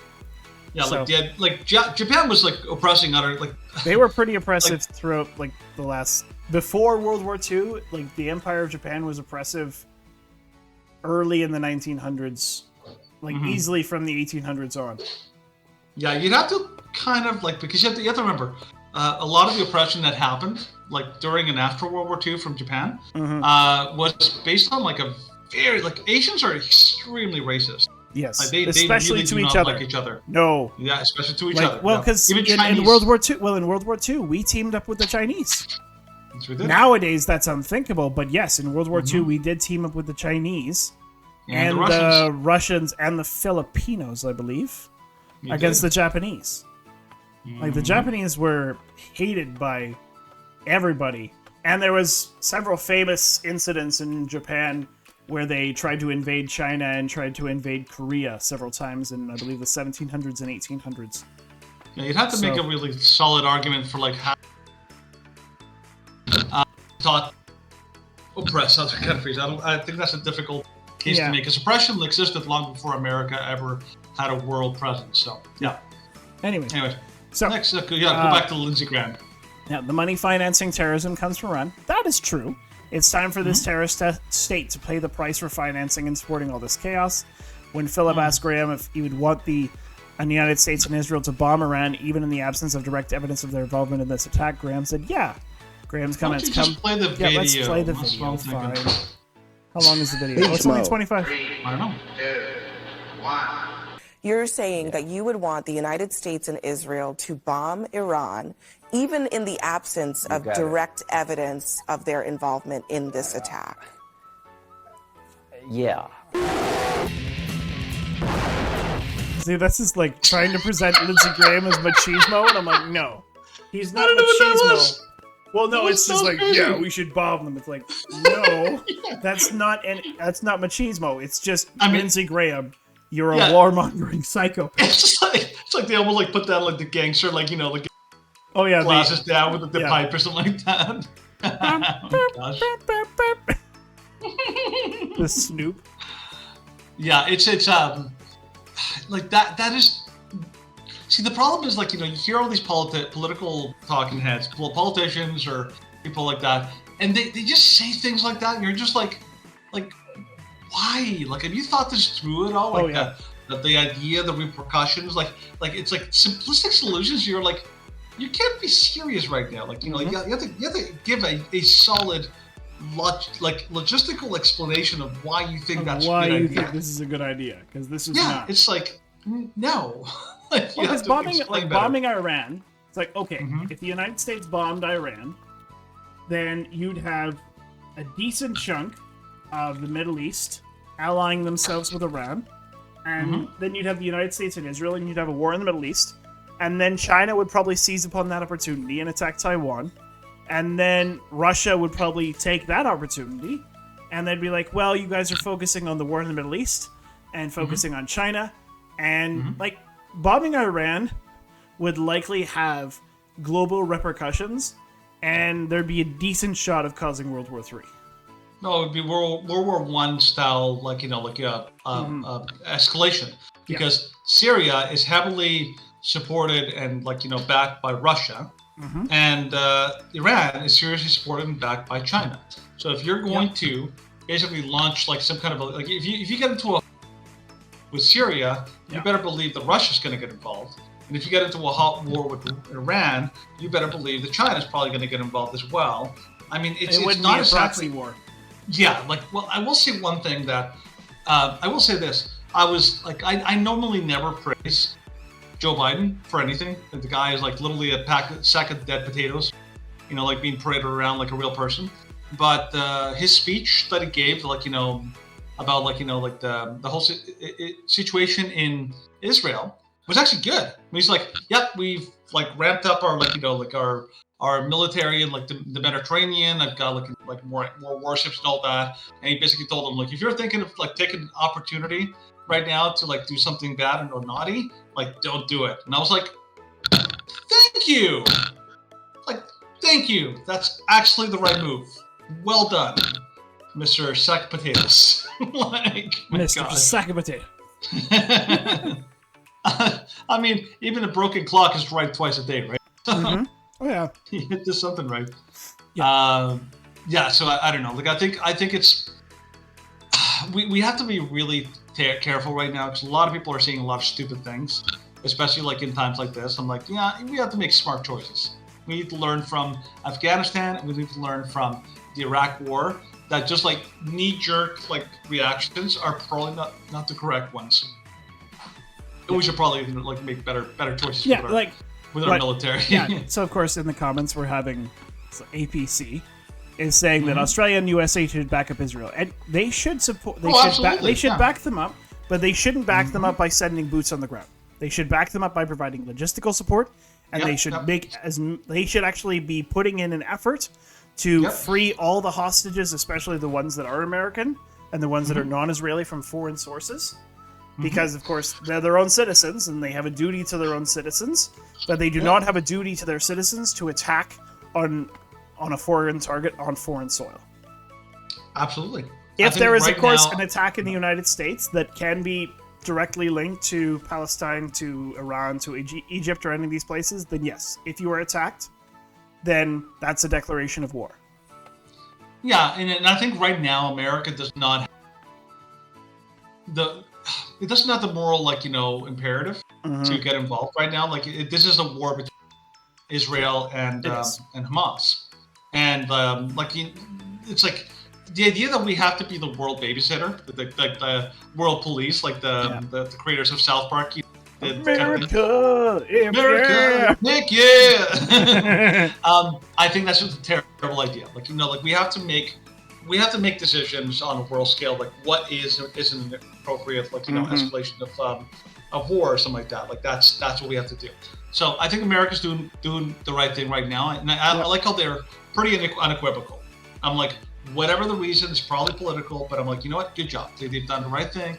Yeah, so, Japan was like oppressing other like. They were pretty oppressive throughout like the last before World War II. Like the Empire of Japan was oppressive early in the 1900s, like easily from the 1800s on. Yeah, you'd have to kind of like because you have to remember a lot of the oppression that happened like during and after World War II from Japan was based on like a very like Asians are extremely racist. Yes, like, they especially really to do each not other. Like each other. No. Yeah, especially to each like, other. Well, because in World War II, in World War II, we teamed up with the Chinese. Nowadays, that's unthinkable. But yes, in World War II, we did team up with the Chinese and the Russians and the Filipinos, I believe, against the Japanese. Like the Japanese were hated by everybody, and there was several famous incidents in Japan where they tried to invade China and tried to invade Korea several times in, I believe, the 1700s and 1800s. Yeah, you'd have to make a really solid argument for like how thought oppress other countries. I think that's a difficult case to make. Because oppression existed long before America ever had a world presence. So yeah. Anyway, so next, go back to Lindsey Graham. Yeah, the money financing terrorism comes from Iran. That is true. It's time for this terrorist state to pay the price for financing and supporting all this chaos. When Philip asked Graham if he would want the United States and Israel to bomb Iran, even in the absence of direct evidence of their involvement in this attack, Graham said, yeah. Graham's comments come. Play the video. Let's play the video. Fine. How long is the video? It's only 25. I don't know. 2, 1. You're saying that you would want the United States and Israel to bomb Iran, even in the absence of direct evidence of their involvement in this attack. Yeah. See, this is like trying to present Lindsey Graham as machismo, and I'm like, no. He's not machismo. Well, no, it's just like, yeah, we should bomb them. It's like, no, that's not machismo. It's just Lindsey Graham. You're a warmongering psychopath. It's like they almost like put down like the gangster, like, you know, like glasses down with the pipe or something like that. The Snoop. Yeah, it's like that is. See, the problem is like, you know, you hear all these political talking heads, politicians or people like that, and they just say things like that, and you're just like why? Like, have you thought this through at all? Like the idea, the repercussions, like it's like simplistic solutions. You're like, you can't be serious right now. Like, you know, you have to give a solid, logistical exploration of why you think that's a good idea. Why you think this is a good idea? Because this is not. It's like no. Because bombing Iran, it's like, okay, if the United States bombed Iran, then you'd have a decent chunk of the Middle East allying themselves with Iran, and then you'd have the United States and Israel, and you'd have a war in the Middle East, and then China would probably seize upon that opportunity and attack Taiwan, and then Russia would probably take that opportunity, and they'd be like, well, you guys are focusing on the war in the Middle East, and focusing on China, and, like, bombing Iran would likely have global repercussions, and there'd be a decent shot of causing World War III. No, it would be World War I style, like, you know, like escalation, because Syria is heavily supported and, like, you know, backed by Russia, and Iran is seriously supported and backed by China. So if you're going to basically launch like some kind of like if you get into a with Syria, you better believe that Russia's going to get involved. And if you get into a hot war with Iran, you better believe that China's probably going to get involved as well. I mean, it's not a proxy war. Yeah, like, well, I will say one thing that I will say this. I normally never praise Joe Biden for anything. Like, the guy is like literally a sack of dead potatoes, you know, like being paraded around like a real person. but his speech that he gave, like, you know, about, like, you know, like the whole situation in Israel was actually good. I mean, he's like, yep, we've like ramped up our, like, you know, like our military in like the Mediterranean. I've got like more warships and all that. And he basically told them, like, if you're thinking of like taking an opportunity right now to like do something bad or naughty, like, don't do it. And I was like, thank you. Like, thank you. That's actually the right move. Well done, Mr. Sack Potatoes. Like, Mr. Sack Potato. I mean, even a broken clock is right twice a day, right? Mm-hmm. Oh yeah, he did something right. Yeah. Yeah. So I don't know. Like, I think it's we have to be really careful right now, because a lot of people are seeing a lot of stupid things, especially like in times like this. I'm like, yeah, we have to make smart choices. We need to learn from Afghanistan, and we need to learn from the Iraq War. That just like knee-jerk like reactions are probably not the correct ones. We should probably like make better choices. Yeah, with our military. Yeah. So of course, in the comments, we're having APC is saying that Australia and USA should back up Israel, and they should support. They should back them up, but they shouldn't back them up by sending boots on the ground. They should back them up by providing logistical support, and they should they should actually be putting in an effort to free all the hostages, especially the ones that are American and the ones that are non-Israeli, from foreign sources. Because, of course, they're their own citizens, and they have a duty to their own citizens, but they do not have a duty to their citizens to attack on a foreign target on foreign soil. Absolutely. If there is, of course, an attack in the United States that can be directly linked to Palestine, to Iran, to Egypt, or any of these places, then yes. If you are attacked, then that's a declaration of war. Yeah, and I think right now America does not it doesn't have the moral, like, you know, imperative to get involved right now. Like, this is a war between Israel and Hamas, and it's like the idea that we have to be the world babysitter, the world police, like the creators of South Park. America, Nick, yeah. I think that's just a terrible idea. Like, you know, like we have to make decisions on a world scale, like what isn't appropriate, like, you know, escalation of war or something like that. Like that's what we have to do. So I think America's doing the right thing right now, and I like how they're pretty unequivocal. I'm like, whatever the reason, it's probably political, but I'm like, you know what? Good job. They've done the right thing,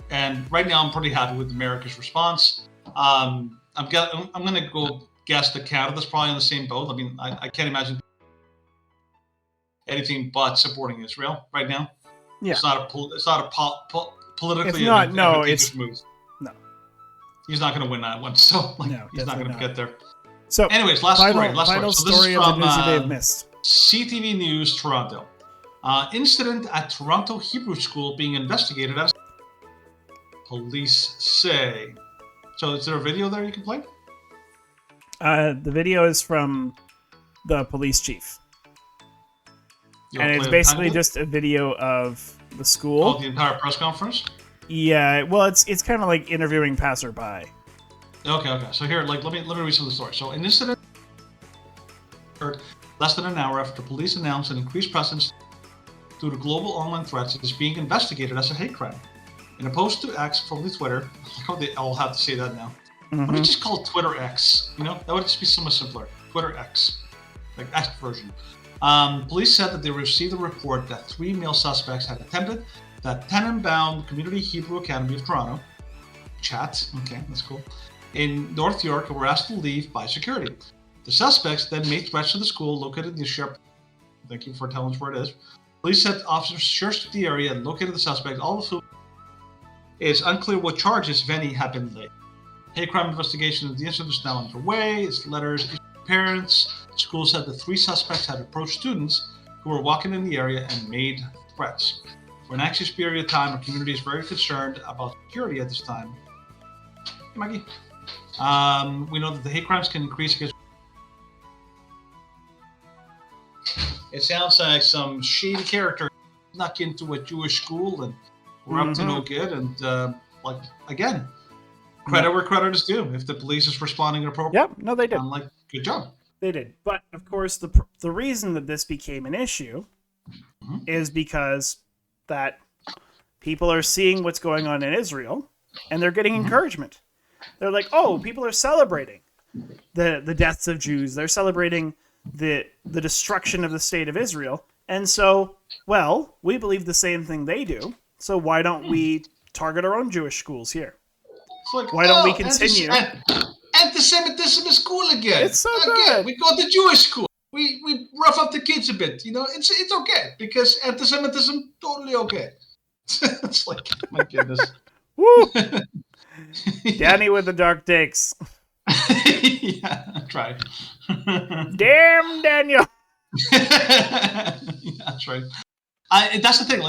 and right now I'm pretty happy with America's response. I'm gonna go guess that Canada's probably on the same boat. I mean, I can't imagine anything but supporting Israel right now. Yeah, it's not a politically move. No, he's not going to win that one. So he's not going to get there. So, anyways, last story. So this is from CTV News Toronto. Incident at Toronto Hebrew School being investigated as police say. So, is there a video there you can play? The video is from the police chief. And it's basically just a video of the school. Oh, the entire press conference? Yeah, well, it's kind of like interviewing passerby. Okay. So here, like, let me read some of the story. So, an incident occurred less than an hour after police announced an increased presence due to global online threats. It is being investigated as a hate crime. In a post to X, formerly Twitter, I like how they all have to say that now. Why don't you just call it Twitter X? You know, that would just be so much simpler. Twitter X, like X version. Police said that they received a report that 3 male suspects had attempted the Tenenbaum Community Hebrew Academy of Toronto, chat, okay, that's cool, in North York, and were asked to leave by security. The suspects then made threats to the school located near Shep. Thank you for telling us where it is. Police said officers searched the area and located the suspects. All the food is unclear what charges, if any, have been laid. Hate crime investigation of the incident is now underway. It's letters to parents. The school said the 3 suspects had approached students who were walking in the area and made threats. For an anxious period of time, our community is very concerned about security at this time. Hey, Maggie. We know that the hate crimes can increase against. It sounds like some shady character snuck into a Jewish school and we're up to no good. And like, again, credit where credit is due. If the police is responding appropriately, yep, no, they did. I'm like, good job. They did. But of course, the reason that this became an issue is because that people are seeing what's going on in Israel and they're getting encouragement. They're like, oh, people are celebrating the deaths of Jews. They're celebrating the destruction of the state of Israel. And so, well, we believe the same thing they do. So why don't we target our own Jewish schools here? It's like, why don't we continue? Anti-Semitism is cool again. It's so good. We go to Jewish school. We rough up the kids a bit. It's okay because anti-Semitism totally okay. It's like, my goodness. Woo! Danny with the dark takes. Yeah, that's right. Damn, Daniel. Yeah, that's right. That's the thing.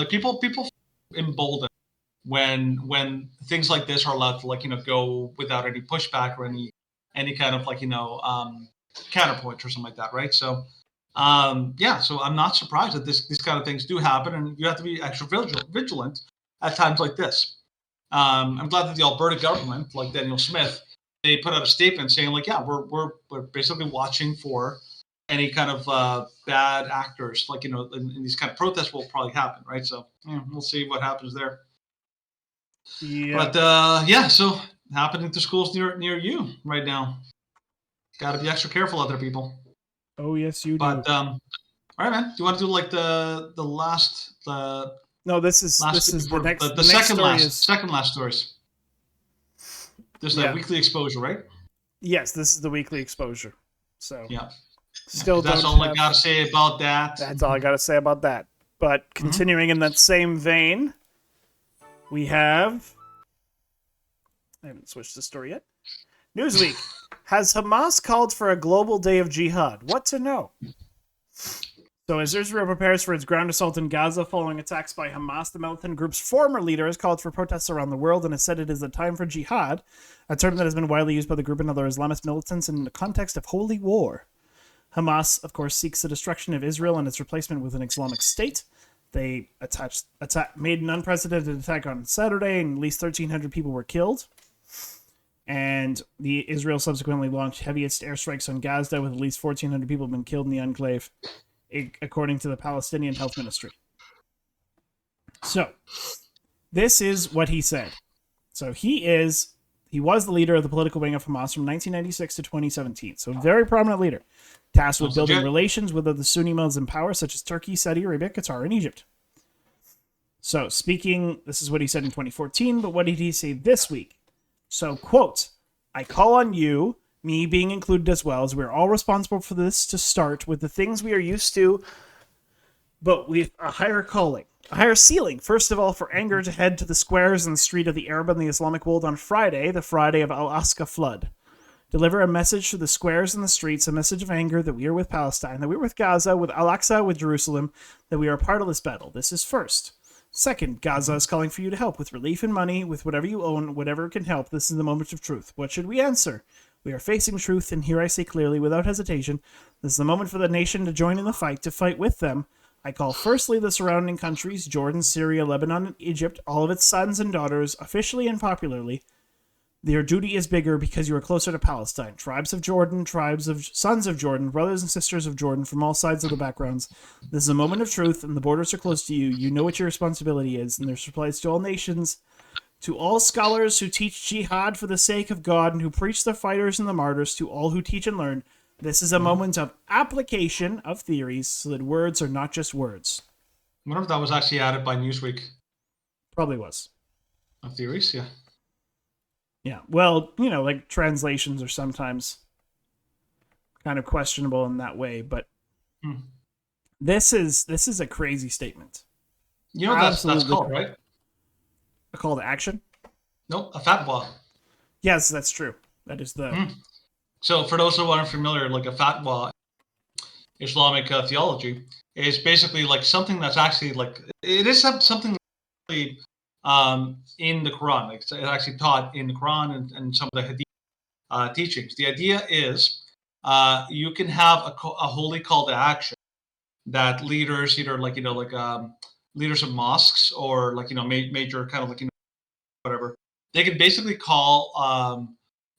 People embolden when things like this are allowed to go without any pushback or any kind of counterpoint or something like that, right? So, so I'm not surprised that these kind of things do happen, and you have to be extra vigilant at times like this. I'm glad that the Alberta government, like Daniel Smith, they put out a statement saying we're basically watching for any kind of bad actors, in these kind of protests will probably happen, right? So we'll see what happens there. Yeah. But so happening to schools near you right now. Got to be extra careful, other people. Oh yes, you do. But all right, man. Do you want to do the last? No, this is the next. The second last stories. This is the weekly exposure, right? Yes, this is the weekly exposure. So yeah. Still, that's all I gotta say about that. That's all I gotta say about that. But continuing in that same vein, we have. I haven't switched the story yet. Newsweek. Has Hamas called for a global day of jihad? What to know? So as Israel prepares for its ground assault in Gaza following attacks by Hamas, the militant group's former leader has called for protests around the world and has said it is the time for jihad, a term that has been widely used by the group and other Islamist militants in the context of holy war. Hamas, of course, seeks the destruction of Israel and its replacement with an Islamic state. They made an unprecedented attack on Saturday, and at least 1,300 people were killed. And Israel subsequently launched heaviest airstrikes on Gaza, with at least 1,400 people have been killed in the enclave, according to the Palestinian Health Ministry. So, this is what he said. So he was the leader of the political wing of Hamas from 1996 to 2017. So a very prominent leader, tasked with building relations with the Sunni Muslim powers such as Turkey, Saudi Arabia, Qatar, and Egypt. So this is what he said in 2014, but what did he say this week? So, quote, I call on you, me being included as well, as we're all responsible for this to start with the things we are used to, but with a higher calling, a higher ceiling. First of all, for anger to head to the squares and the street of the Arab and the Islamic world on Friday, the Friday of Al-Aqsa flood. Deliver a message to the squares and the streets, a message of anger that we are with Palestine, that we are with Gaza, with Al-Aqsa, with Jerusalem, that we are part of this battle. This is first. Second, Gaza is calling for you to help with relief and money, with whatever you own, whatever can help. This is the moment of truth. What should we answer? We are facing truth, and here I say clearly, without hesitation, this is the moment for the nation to join in the fight, to fight with them. I call firstly the surrounding countries, Jordan, Syria, Lebanon, and Egypt, all of its sons and daughters, officially and popularly. Your duty is bigger because you are closer to Palestine. Tribes of Jordan, sons of Jordan, brothers and sisters of Jordan from all sides of the backgrounds. This is a moment of truth, and the borders are close to you. You know what your responsibility is, and there's replies to all nations, to all scholars who teach jihad for the sake of God and who preach the fighters and the martyrs, to all who teach and learn. This is a moment of application of theories so that words are not just words. I wonder if that was actually added by Newsweek. Probably was. Theories, yeah. Yeah, well, translations are sometimes kind of questionable in that way, but this is a crazy statement. You know that's called, right? A call to action? No, a fatwa. Yes, that's true. That is the... So for those who aren't familiar, like a fatwa, Islamic theology, is basically like something that's actually it is something really, in the Quran. Like it's actually taught in the Quran and some of the Hadith teachings. The idea is you can have a holy call to action that leaders, either leaders of mosques or major kind of whatever, they can basically call.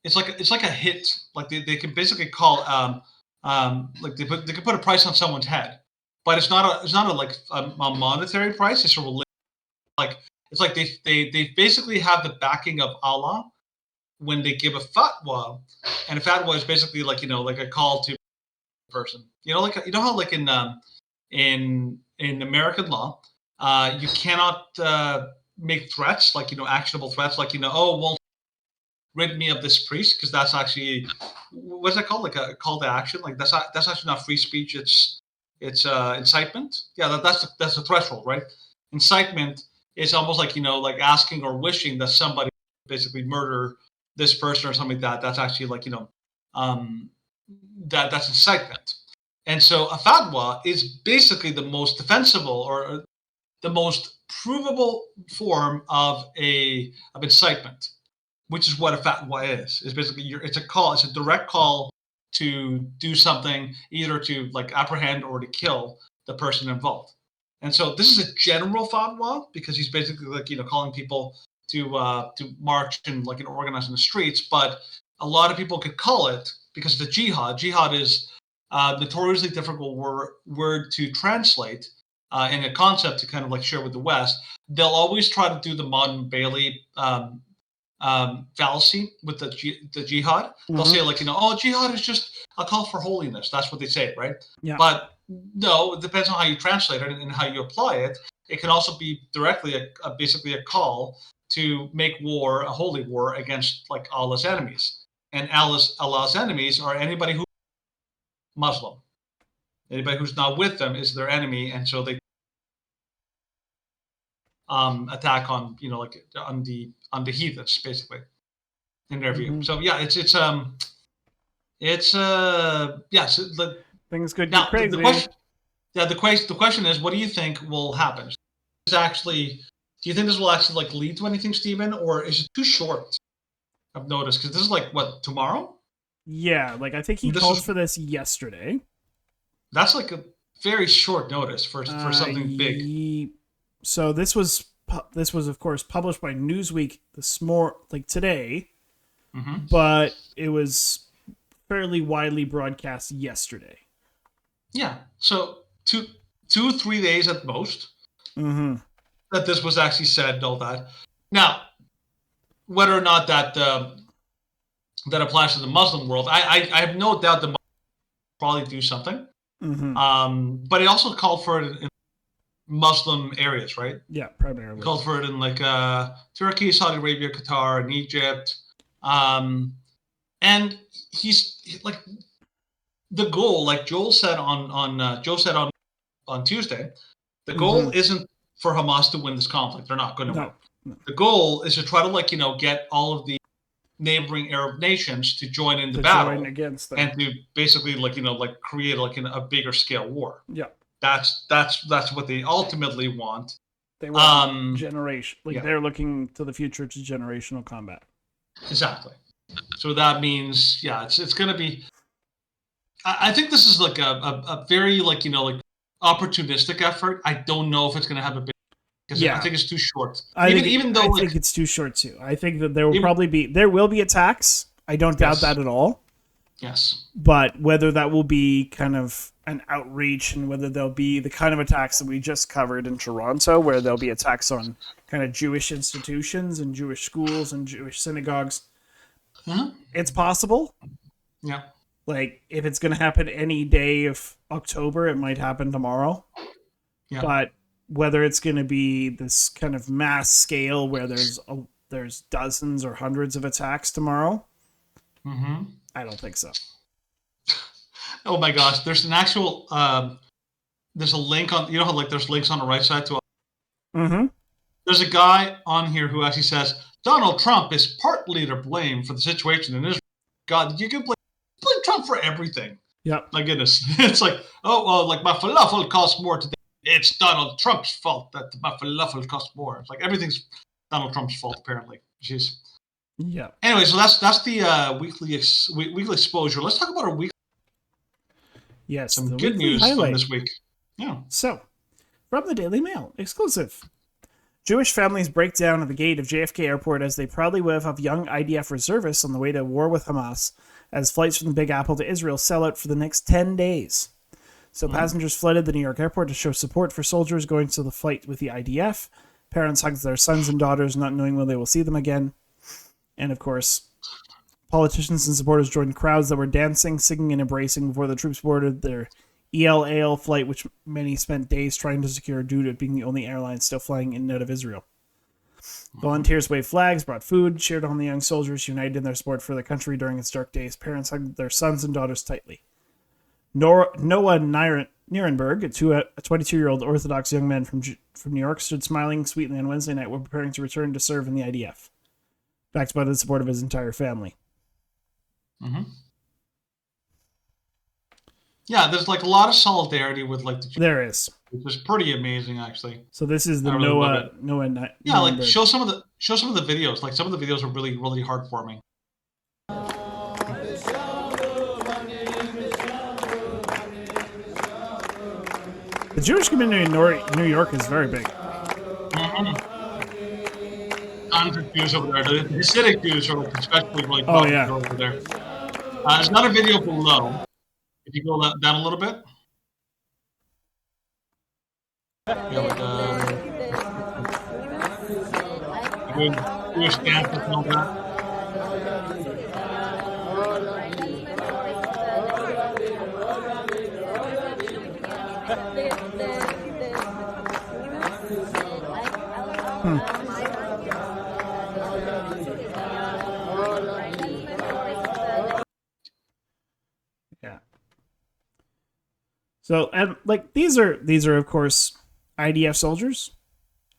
It's like a hit. Like they can basically call. They can put a price on someone's head, but it's not a monetary price. It's a religious, it's like they basically have the backing of Allah when they give a fatwa, and a fatwa is basically like a call to a person. How like in American law, you cannot make threats actionable threats won't rid me of this priest, because that's actually, what's that called, like a call to action. Like that's actually not free speech. It's incitement. Yeah, that's the threshold, right? Incitement is almost like like asking or wishing that somebody basically murder this person or something like that. That's actually that's incitement. And so a fatwa is basically the most defensible or the most provable form of incitement, which is what a fatwa is. It's basically it's a call. It's a direct call to do something, either to apprehend or to kill the person involved. And so this is a general fatwa, because he's basically calling people to march and organize in the streets. But a lot of people could call it, because the jihad. Jihad is notoriously difficult word to translate, and a concept to kind of share with the West. They'll always try to do the Mon Bailey fallacy with the jihad. Mm-hmm. They'll say jihad is just a call for holiness. That's what they say, right? Yeah. But no, it depends on how you translate it and how you apply it. It can also be directly basically a call to make war, a holy war, against Allah's enemies. And Allah's enemies are anybody who's Muslim. Anybody who's not with them is their enemy, and so they attack on on the heathens, basically, in their view. Mm-hmm. So yeah, so things could get crazy. The question is, what do you think will happen? Do you think this will actually lead to anything, Stephen, or is it too short? I've noticed, because this is what, tomorrow? Yeah, I think he called for this yesterday. That's a very short notice for something big. So this was of course published by Newsweek today, mm-hmm. but it was fairly widely broadcast yesterday. Yeah, so 2-3 days at most, mm-hmm. that this was actually said and all that. Now, whether or not that applies to the Muslim world, I have no doubt the Muslims probably do something. Mm-hmm. But it also called for it in Muslim areas, right? Yeah, primarily. It called for it in Turkey, Saudi Arabia, Qatar, and Egypt. And he's the goal, Joel said on Tuesday, the goal mm-hmm. isn't for Hamas to win this conflict. They're not going to win. No. The goal is to try to get all of the neighboring Arab nations to join in the battle against them, and to basically create a bigger scale war. Yeah, that's what they ultimately want. They want generation. They're looking to the future to generational combat. Exactly. So that means it's going to be. I think this is a very opportunistic effort. I don't know if it's going to have a big. Because I think it's too short. I think it's too short too. I think that there will be attacks. I don't doubt that at all. Yes. But whether that will be kind of an outreach, and whether there'll be the kind of attacks that we just covered in Toronto, where there'll be attacks on kind of Jewish institutions and Jewish schools and Jewish synagogues, it's possible. Yeah. If it's going to happen any day of October, it might happen tomorrow. Yeah. But whether it's going to be this kind of mass scale where there's dozens or hundreds of attacks tomorrow, mm-hmm. I don't think so. Oh my gosh, there's an actual there's a link on, how there's links on the right side to mm-hmm. There's a guy on here who actually says Donald Trump is partly to blame for the situation in Israel. God, you can blame Trump for everything. Yeah. My goodness. It's my falafel costs more today. It's Donald Trump's fault that my falafel costs more. It's everything's Donald Trump's fault, apparently. Jeez. Yeah. Anyway, so that's the weekly exposure. Let's talk about our weekly. Yes. Some good news from this week. Yeah. So, from the Daily Mail, exclusive. Jewish families break down at the gate of JFK Airport as they proudly wave off young IDF reservists on the way to war with Hamas, as flights from the Big Apple to Israel sell out for the next 10 days. So passengers flooded the New York airport to show support for soldiers going to the flight with the IDF. Parents hugged their sons and daughters, not knowing when they will see them again. And of course, politicians and supporters joined crowds that were dancing, singing, and embracing before the troops boarded their El flight, which many spent days trying to secure due to it being the only airline still flying in and out of Israel. Volunteers waved flags, brought food, cheered on the young soldiers, united in their support for the country during its dark days. Parents hugged their sons and daughters tightly. Noah Nierenberg, a 22-year-old Orthodox young man from New York, stood smiling sweetly on Wednesday night while preparing to return to serve in the IDF, backed by the support of his entire family. Mm-hmm. Yeah, there's like a lot of solidarity with like the Jews. There is. Which was pretty amazing, actually. So this is the Noah. Yeah, like show some of the videos. Like some of the videos are really, really heartwarming. The Jewish community in New York is very big. Mm-hmm. Tons of Jews over there. The Hasidic Jews are especially really popular over there. There's another video below. If you go down a little bit. Jewish dances and all that. Yeah. So, and like these are of course IDF soldiers.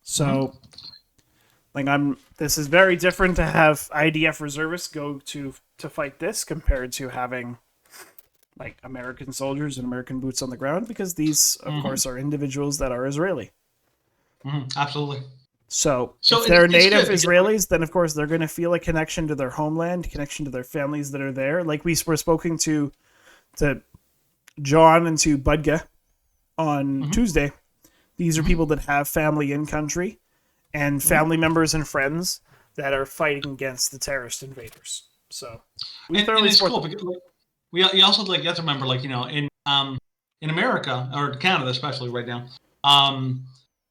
So, like this is very different to have IDF reservists go to fight this compared to having like American soldiers and American boots on the ground, because these of course are individuals that are Israeli. Absolutely. So if they're native Israelis, then of course they're going to feel a connection to their homeland, connection to their families that are there. Like we were speaking to John and to Budga on Tuesday. These are people that have family in country and family members and friends that are fighting against the terrorist invaders. So we thoroughly support them. Because, like, you also you have to remember, like, you know, in America or Canada especially right now,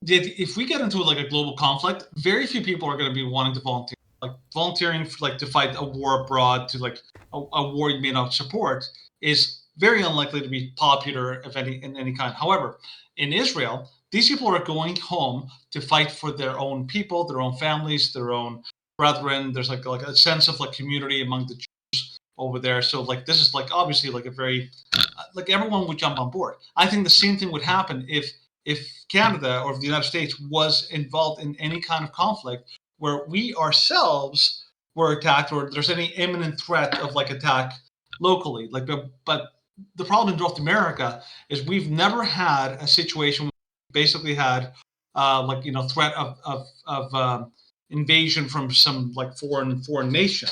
if we get into like a global conflict, very few people are going to be wanting to volunteer. Like volunteering for, like, to fight a war abroad, to like a war you may not support, is very unlikely to be popular in any kind. However, in Israel, these people are going home to fight for their own people, their own families, their own brethren. There's like a sense of like community among the Jews over there. So like this is like obviously like a very like everyone would jump on board. I think the same thing would happen if Canada or the United States was involved in any kind of conflict where we ourselves were attacked or there's any imminent threat of like attack locally. Like, but the problem in North America is we've never had a situation where we basically had like, you know, threat of invasion from some like foreign nation.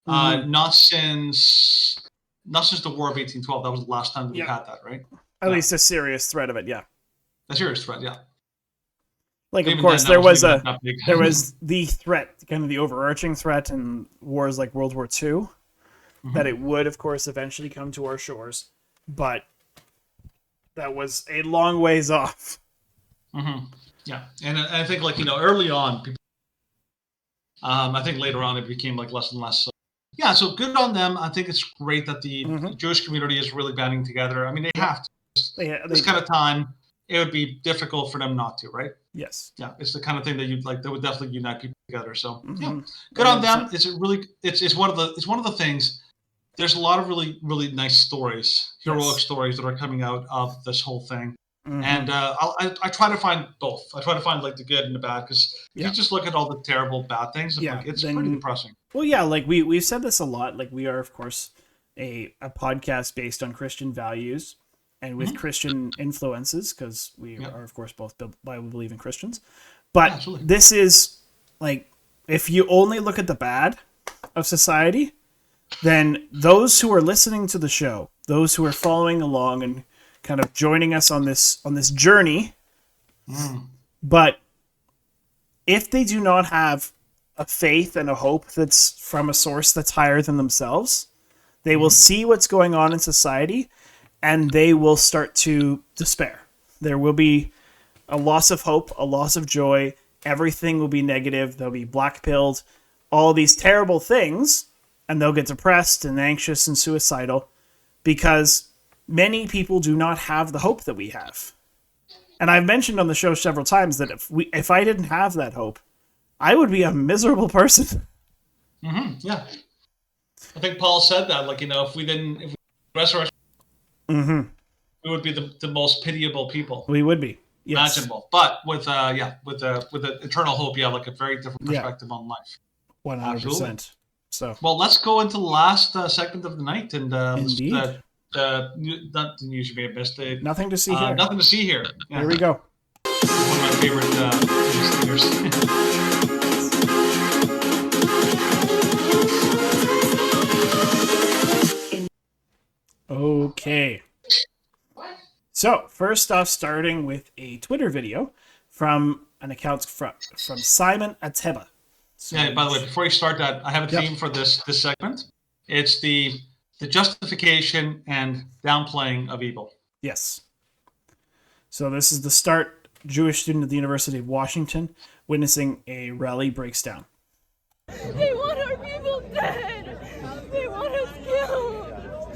Not since the War of 1812. That was the last time that we had that, right? At least a serious threat of it, yeah. A serious threat, yeah. Like, of course, there was the threat, kind of the overarching threat in wars like World War II, that it would, of course, eventually come to our shores, but that was a long ways off. Yeah, and I think, like, you know, early on, people, I think later on it became like less and less. So, yeah, so good on them. I think it's great that the Jewish community is really banding together. I mean, they have to. This kind of time, it would be difficult for them not to, right? Yes. Yeah, it's the kind of thing that you'd like that would definitely unite people together. So yeah, good on them. It's one of the things. There's a lot of really, really nice stories, heroic stories that are coming out of this whole thing. And I try to find both. I try to find like the good and the bad, because if you just look at all the terrible bad things, like, it's pretty depressing. Well, yeah, like we've said this a lot. Like, we are, of course, a podcast based on Christian values and with Christian influences, because we are, of course, both Bible-believing Christians. But this is, like, if you only look at the bad of society, then those who are listening to the show, those who are following along and kind of joining us on this journey, but if they do not have a faith and a hope that's from a source that's higher than themselves, they will see what's going on in society and they will start to despair. There will be a loss of hope, a loss of joy. Everything will be negative. They'll be black-pilled, all these terrible things, and they'll get depressed and anxious and suicidal because many people do not have the hope that we have. And I've mentioned on the show several times that if I didn't have that hope, I would be a miserable person. Yeah. I think Paul said that, like, if we resurrection, we would be the most pitiable people. We would be. Yes. Imaginable. But with the eternal hope, you have like a very different perspective on life. 100%. Absolutely. So, well, let's go into the last segment of the night, and Indeed. not the news you may have missed. Nothing to see here. Nothing to see here. Yeah. Here we go. One of my favorite singers. Okay. So, first off, starting with a Twitter video from an account from Simon Ateba. So, yeah, by the way, before you start that, I have a theme for this segment. It's the justification and downplaying of evil. Yes. So this is the start. Jewish student at the University of Washington witnessing a rally breaks down. They want our people dead. They want us killed.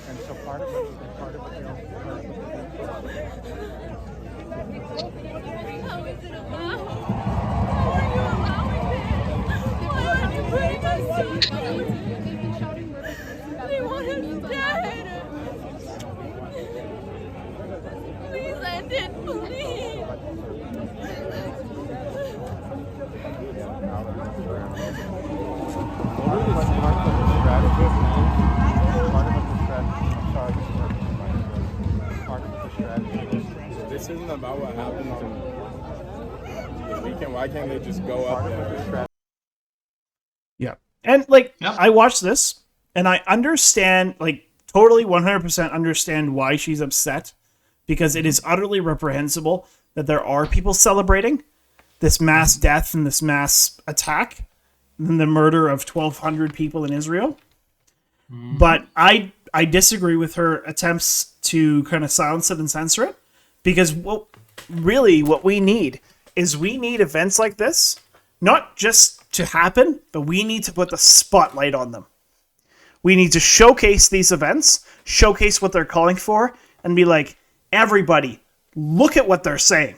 And so part of it. How is it allowed? How are you allowing this? Why are you putting us to? They want us dead. Please end it, please. This isn't about what happens in the weekend. Why can't they just go up there? Yeah. And I watched this and I understand, totally 100% understand why she's upset, because it is utterly reprehensible that there are people celebrating this mass death and this mass attack and the murder of 1,200 people in Israel. But I disagree with her attempts to kind of silence it and censor it, because what we need is events like this, not just to happen, but we need to put the spotlight on them. We need to showcase these events, showcase what they're calling for, and be like, everybody, look at what they're saying.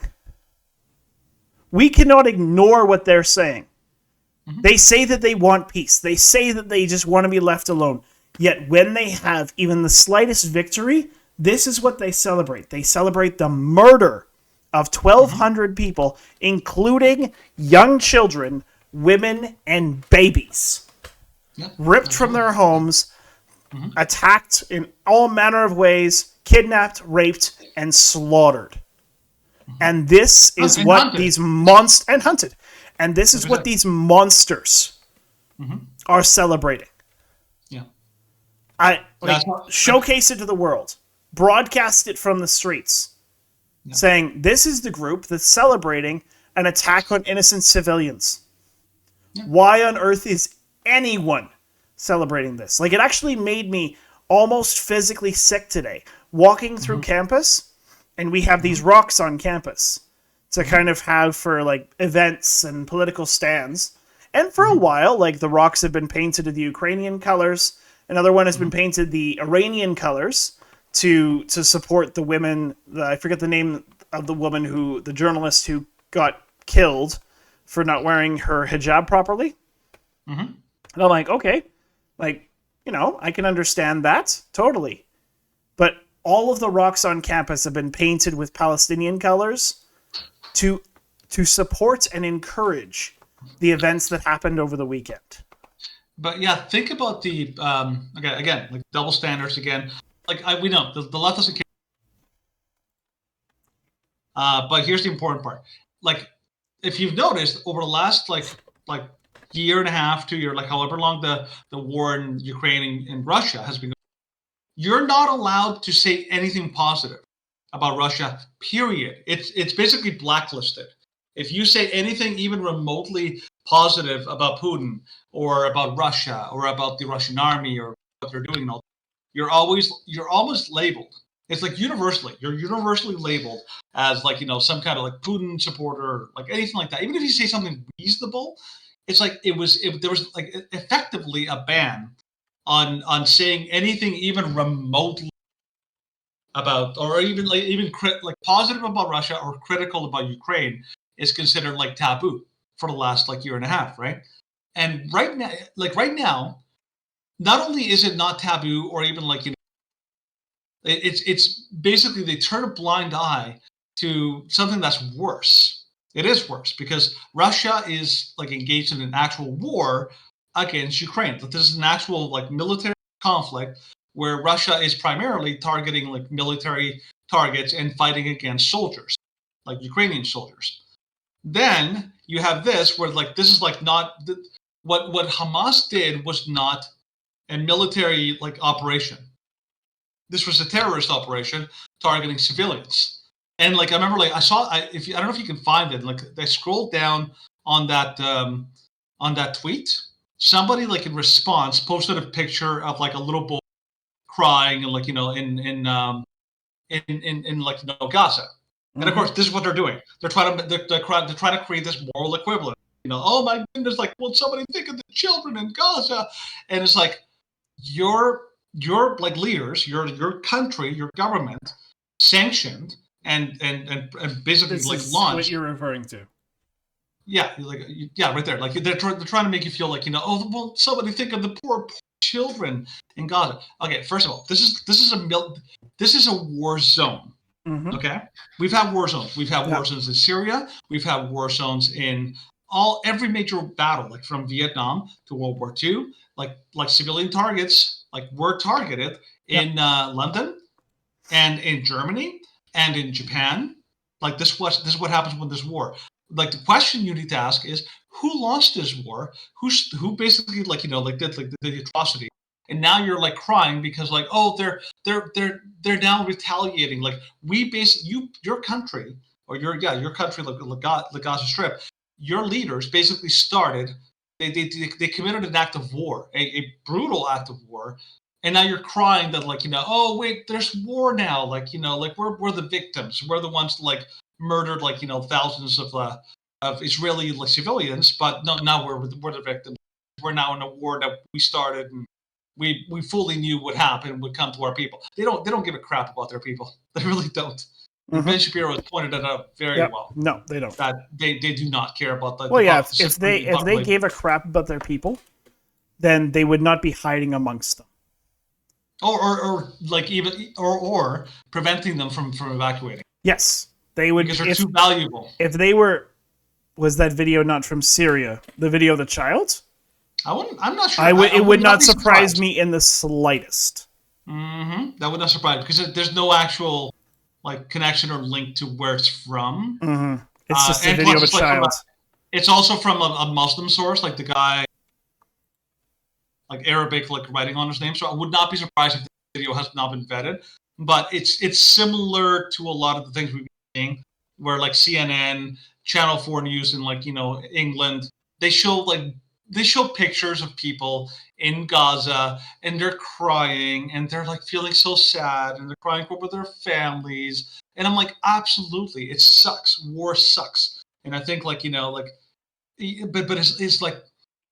We cannot ignore what they're saying. They say that they want peace. They say that they just want to be left alone. Yet when they have even the slightest victory, this is what they celebrate. They celebrate the murder of 1,200 people, including young children, women, and babies. Ripped from their homes, attacked in all manner of ways, kidnapped, raped, and slaughtered. And this is what hunted. these monsters... And hunted. And this is what these monsters are celebrating. Yeah. Showcase it to the world. Broadcast it from the streets. Yeah. Saying, this is the group that's celebrating an attack on innocent civilians. Yeah. Why on earth is anyone celebrating this? It actually made me almost physically sick today. Walking through campus, and we have these rocks on campus to kind of have for, events and political stands. And for a while, the rocks have been painted in the Ukrainian colors. Another one has been painted the Iranian colors to support the women. I forget the name of the woman the journalist who got killed for not wearing her hijab properly. And I'm like, okay, I can understand that totally. But all of the rocks on campus have been painted with Palestinian colors to support and encourage the events that happened over the weekend. But yeah, think about the again, double standards again. We know the left doesn't care. But here's the important part. If you've noticed over the last year and a half, 2 years, however long the war in Ukraine and Russia has been, you're not allowed to say anything positive about Russia, period. It's basically blacklisted. If you say anything even remotely positive about Putin or about Russia or about the Russian army or what they're doing, you're almost labeled It's like universally, you're universally labeled as like, some kind of like Putin supporter, or like anything like that. Even if you say something reasonable, it's like there was like effectively a ban on saying anything even remotely about, or even like positive about Russia or critical about Ukraine is considered like taboo for the last like year and a half, right? And right now, not only is it not taboo, or even like it's basically they turn a blind eye to something that's worse. It is worse because Russia is like engaged in an actual war against Ukraine. But this is an actual like military conflict where Russia is primarily targeting like military targets and fighting against soldiers, like Ukrainian soldiers. Then you have this where like this is like not what Hamas did was not a military like operation. This was a terrorist operation targeting civilians. And like I remember, like I don't know if you can find it. Like I scrolled down on that tweet. Somebody like in response posted a picture of like a little boy crying and like in like Gaza. And of course, this is what they're doing. They're trying to create this moral equivalent. Oh my goodness, like, will somebody think of the children in Gaza? And it's like your like leaders, your country, your government sanctioned and basically this like is launched. What you're referring to? Yeah, right there. Like they're trying to make you feel like oh well, somebody think of the poor children in Gaza. Okay, first of all, this is a war zone. Mm-hmm. Okay, we've had war zones. We've had war zones in Syria. We've had war zones in every major battle, like from Vietnam to World War II. Like civilian targets, like were targeted in London, and in Germany, and in Japan. Like this is what happens when there's war. Like the question you need to ask is who launched this war? Who basically like did like the atrocity? And now you're like crying because like they're now retaliating. Like your country or your country like the Gaza Strip, your leaders basically started. They committed an act of war, a brutal act of war, and now you're crying that like oh wait, there's war now. Like like we're the victims. We're the ones like murdered like thousands of Israeli like civilians, but no, now we're the victims. We're now in a war that we started and we fully knew what happened would come to our people. They don't give a crap about their people. They really don't. Mm-hmm. Ben Shapiro has pointed it out very well. No, they don't. That they do not care about the. Well, yeah. If they gave a crap about their people, then they would not be hiding amongst them. Or like even or preventing them from evacuating. Yes, they would, because they're too valuable. If they were, was that video not from Syria? The video of the child? I'm not sure. It would not surprise me in the slightest. Mm-hmm. That would not surprise me because there's no actual like connection or link to where it's from. Mm-hmm. It's just a video of a child. It's also from a Muslim source, like the guy, like Arabic, like writing on his name. So I would not be surprised if the video has not been vetted. But it's similar to a lot of the things we've been seeing, where like CNN, Channel 4 News in like England, they show pictures of people in Gaza and they're crying and they're like feeling so sad and they're crying over their families. And I'm like, absolutely, it sucks. War sucks. And I think like, but it's like,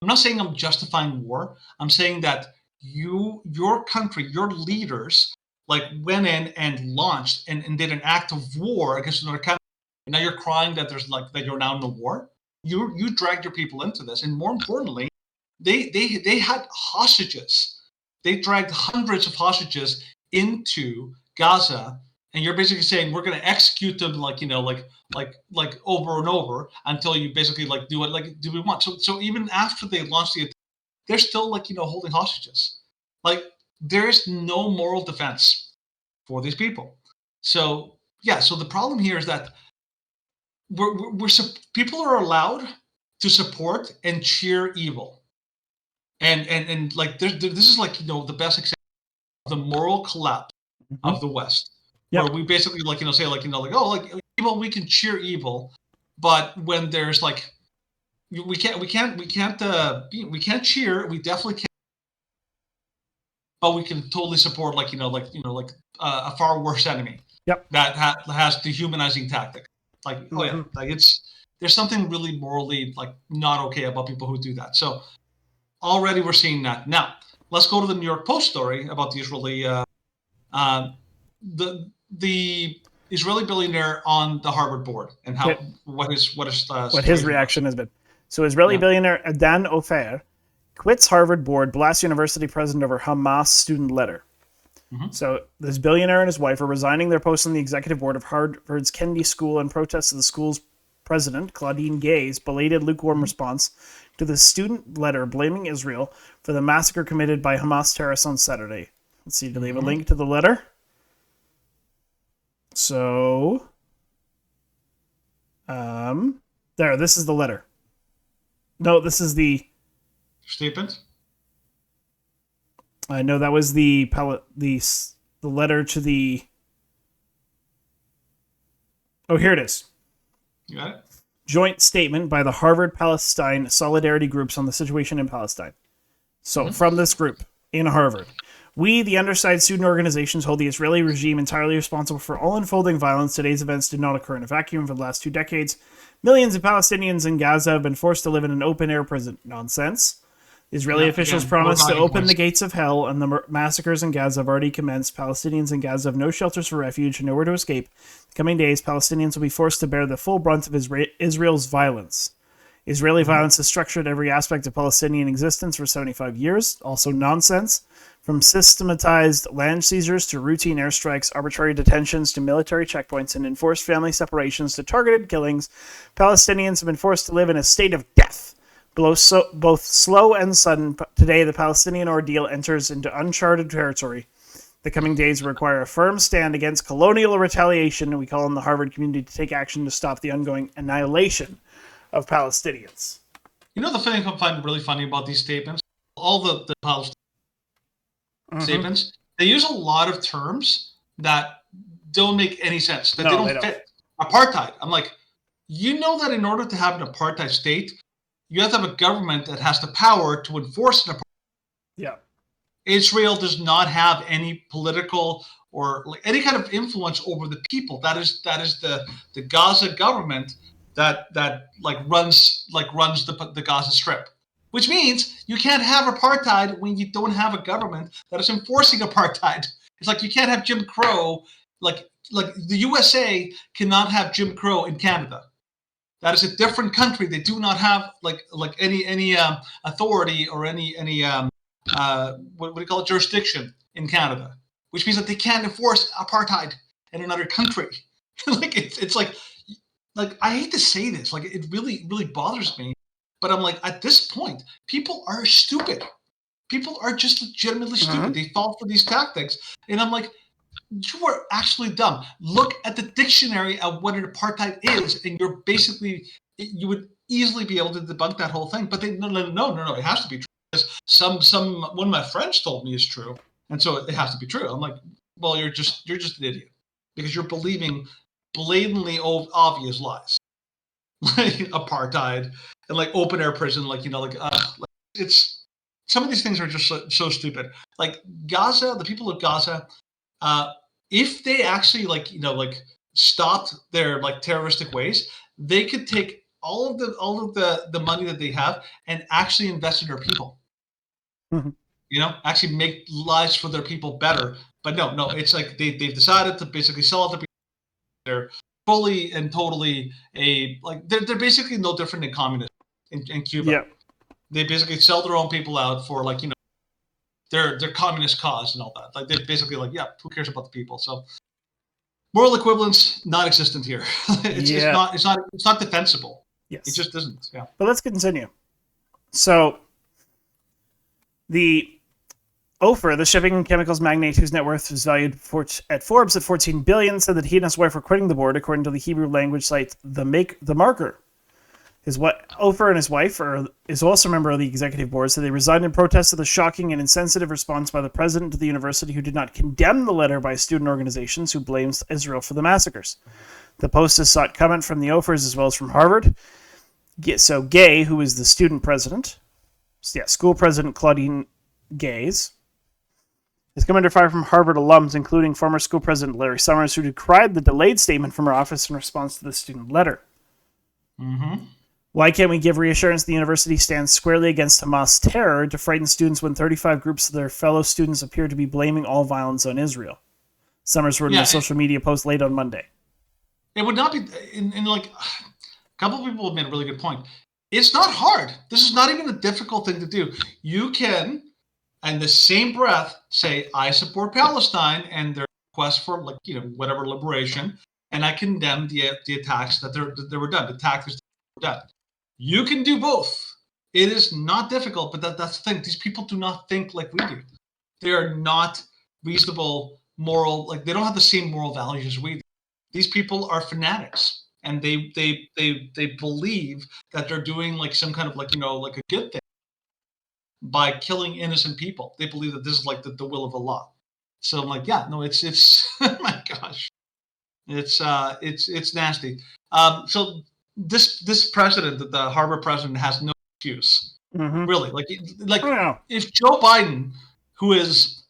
I'm not saying I'm justifying war. I'm saying that your country, your leaders like went in and launched and did an act of war against another country. And now you're crying that that you're now in a war. You dragged your people into this, and more importantly, they had hostages. They dragged hundreds of hostages into Gaza, and you're basically saying we're going to execute them like over and over until you basically like do it like do we want. So even after they launched the attack, they're still like holding hostages. Like there is no moral defense for these people. So yeah, so the problem here is that people are allowed to support and cheer evil, and like this is like the best example of the moral collapse of the West, where we basically like say like like oh like evil, we can cheer evil, but when there's like we can't cheer, we definitely can't but we can totally support a far worse enemy. Yep. That has dehumanizing tactics. There's something really morally not okay about people who do that. So already we're seeing that. Now let's go to the New York Post story about the Israeli the Israeli billionaire on the Harvard board and how what his reaction has been. So Israeli billionaire Dan Ofer quits Harvard board, blasts university president over Hamas student letter. Mm-hmm. So this billionaire and his wife are resigning their posts on the executive board of Harvard's Kennedy School in protest of the school's president, Claudine Gay's belated lukewarm response to the student letter blaming Israel for the massacre committed by Hamas terrorists on Saturday. Let's see, do they have a link to the letter? So, there, this is the letter. No, this is the statement. I know that was the letter to the. Oh, here it is. You got it? Joint statement by the Harvard Palestine Solidarity Groups on the situation in Palestine. So, from this group in Harvard. We, the undersized student organizations, hold the Israeli regime entirely responsible for all unfolding violence. Today's events did not occur in a vacuum. For the last 2 decades, millions of Palestinians in Gaza have been forced to live in an open-air prison. Nonsense. Israeli officials promised to open the gates of hell, and the massacres in Gaza have already commenced. Palestinians in Gaza have no shelters for refuge and nowhere to escape. In the coming days, Palestinians will be forced to bear the full brunt of Israel's violence. Israeli violence has structured every aspect of Palestinian existence for 75 years. Also nonsense. From systematized land seizures to routine airstrikes, arbitrary detentions to military checkpoints, and enforced family separations to targeted killings, Palestinians have been forced to live in a state of death. Both slow and sudden, today the Palestinian ordeal enters into uncharted territory. The coming days require a firm stand against colonial retaliation, and we call on the Harvard community to take action to stop the ongoing annihilation of Palestinians. You know the thing I find really funny about these statements? All the Palestinian statements, they use a lot of terms that don't make any sense, that they don't fit. Apartheid. I'm like, you know that in order to have an apartheid state, you have to have a government that has the power to enforce an apartheid. Yeah. Israel does not have any political or any kind of influence over the people. That is the Gaza government that runs the Gaza Strip. Which means you can't have apartheid when you don't have a government that is enforcing apartheid. It's like you can't have Jim Crow, like the USA cannot have Jim Crow in Canada. That is a different country. They do not have any authority or any what do you call it, jurisdiction in Canada, which means that they can't enforce apartheid in another country. It's like I hate to say this, it really bothers me. But I'm like, at this point, people are stupid. People are just legitimately stupid. They fall for these tactics. And I'm like, you are actually dumb. Look at the dictionary of what an apartheid is, and you would easily be able to debunk that whole thing. But no, it has to be true. Because one of my friends told me is true, and so it has to be true. I'm like, well, you're just an idiot because you're believing blatantly obvious lies, like apartheid and open air prison, it's some of these things are just so stupid. Like Gaza, the people of Gaza, if they actually stopped their terroristic ways, they could take all of the money that they have and actually invest in their people. Actually make lives for their people better. But no, it's like they've decided to basically sell out the people. They're fully and totally they're basically no different than communists in Cuba. Yeah. They basically sell their own people out for their communist cause and all that. They're basically who cares about the people? So moral equivalence non-existent here. It's not defensible. Yes. It just isn't. Yeah. But let's continue. So the Ofer, the shipping and chemicals magnate whose net worth is valued at Forbes at $14 billion, said that he and his wife were quitting the board, according to the Hebrew language site The Marker. Ofer and his wife is also a member of the executive board, so they resigned in protest of the shocking and insensitive response by the president of the university, who did not condemn the letter by student organizations who blames Israel for the massacres. The Post has sought comment from the Ofers as well as from Harvard. So Gay, who is the student president, school president Claudine Gays, It's come under fire from Harvard alums, including former school president Larry Summers, who decried the delayed statement from her office in response to the student letter. Mm-hmm. Why can't we give reassurance the university stands squarely against Hamas terror to frighten students when 35 groups of their fellow students appear to be blaming all violence on Israel? Summers wrote in a social media post late on Monday. It would not be, in like, a couple of people have made a really good point. It's not hard. This is not even a difficult thing to do. You can, in the same breath, say, I support Palestine and their quest for, like, you know, whatever liberation, and I condemn the attacks that they were done, the attackers that were done. You can do both. It is not difficult, but that's the thing. These people do not think like we do. They are not reasonable, moral, like they don't have the same moral values as we do. These people are fanatics, and they believe that they're doing like some kind of like, you know, like a good thing by killing innocent people. They believe that this is like the will of Allah. So I'm like, yeah, no, it's oh my gosh, it's nasty. So this president, the Harvard president, has no excuse, really. Like if Joe Biden, who is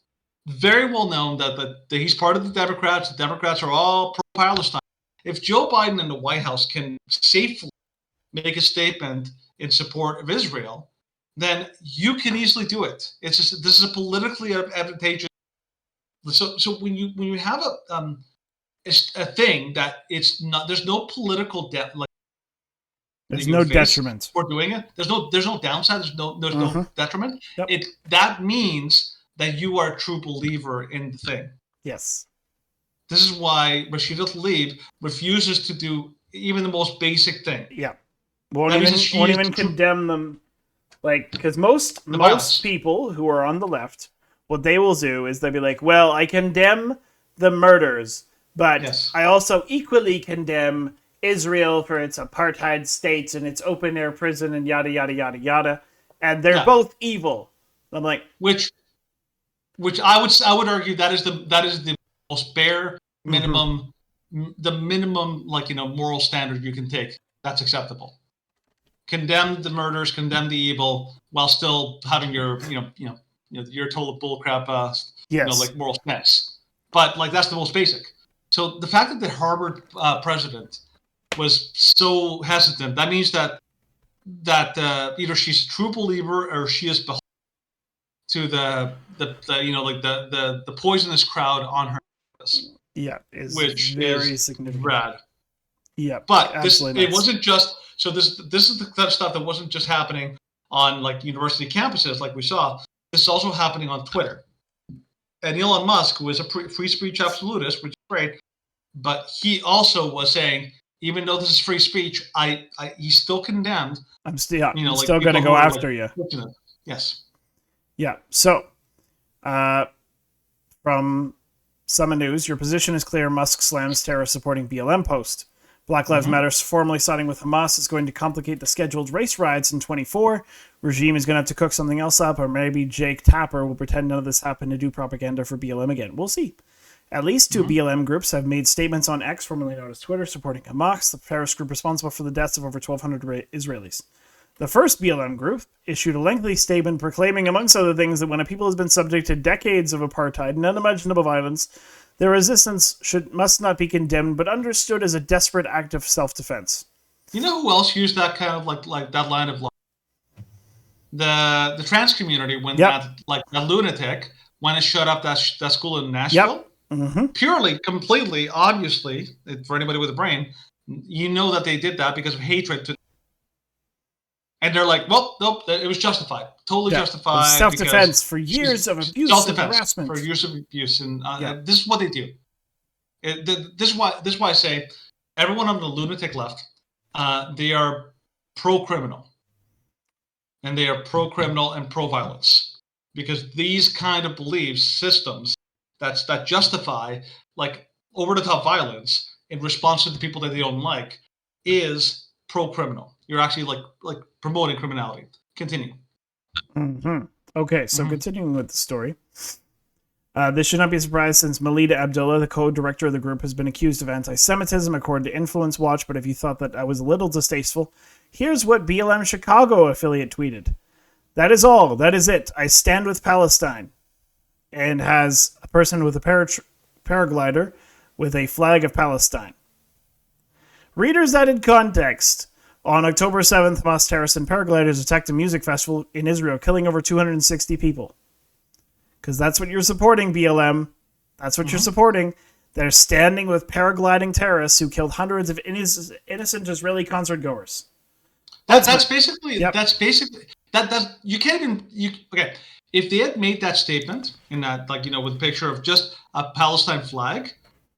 very well known that he's part of the Democrats are all pro-Palestine. If Joe Biden in the White House can safely make a statement in support of Israel, then you can easily do it. It's just this is a politically advantageous. So when you have a thing that it's not, there's no political debt, like there's no detriment for doing it. There's no downside. There's no detriment. Yep. That means that you are a true believer in the thing. Yes. This is why Rashida Tlaib refuses to do even the most basic thing. Yeah. Won't even condemn them. Like, because most people who are on the left, what they will do is they'll be like, well, I condemn the murders, but I also equally condemn Israel for its apartheid states and its open air prison and yada, yada, yada, yada. And they're both evil. I'm like, which I would argue that is the most bare minimum, the minimum, like, you know, moral standard you can take. That's acceptable. Condemn the murders, condemn the evil, while still having your your total bullcrap, like moral stance. But like that's the most basic. So the fact that the Harvard president was so hesitant, that means that either she's a true believer or she is beholden to the poisonous crowd on her campus. Yeah, which very is significant. Rad. Yeah, but it wasn't just. So this is the kind of stuff that wasn't just happening on like university campuses like we saw. This is also happening on Twitter. And Elon Musk, who is a free speech absolutist, which is great, but he also was saying, even though this is free speech, he's still condemned. I'm still going to go after you. Yes. Yeah. So, from Summit News, your position is clear. Musk slams terrorist supporting BLM post. Black Lives Matter formally siding with Hamas is going to complicate the scheduled race riots in 24. Regime is going to have to cook something else up, or maybe Jake Tapper will pretend none of this happened to do propaganda for BLM again. We'll see. At least two BLM groups have made statements on X, formerly known as Twitter, supporting Hamas, the terrorist group responsible for the deaths of over 1,200 Israelis. The first BLM group issued a lengthy statement proclaiming, amongst other things, that when a people has been subject to decades of apartheid and unimaginable violence, their resistance must not be condemned, but understood as a desperate act of self-defense. You know who else used that kind of like that line of law? The trans community, when that lunatic went and shut up that school in Nashville. Purely, completely, obviously, for anybody with a brain, you know that they did that because of hatred. And they're like, well, nope, it was justified. Totally justified. Self-defense for years of abuse and harassment. For years of abuse. And this is what they do. This is why I say everyone on the lunatic left, they are pro-criminal. And they are pro-criminal and pro-violence. Because these kind of beliefs, systems, that justify like over-the-top violence in response to the people that they don't like is pro-criminal. You're actually like promoting criminality. Continue. Okay, so continuing with the story. This should not be a surprise since Melida Abdullah, the co-director of the group, has been accused of anti-Semitism according to Influence Watch, but if you thought that I was a little distasteful, here's what BLM Chicago affiliate tweeted. That is all. That is it. I stand with Palestine. and has a person with a paraglider with a flag of Palestine. Readers added context. On October 7th, Hamas terrorists and paragliders attacked a music festival in Israel, killing over 260 people. Because that's what you're supporting, BLM. That's what you're supporting. They're standing with paragliding terrorists who killed hundreds of innocent Israeli concert goers. That's basically that you can't even okay. If they had made that statement in that, like, with a picture of just a Palestine flag,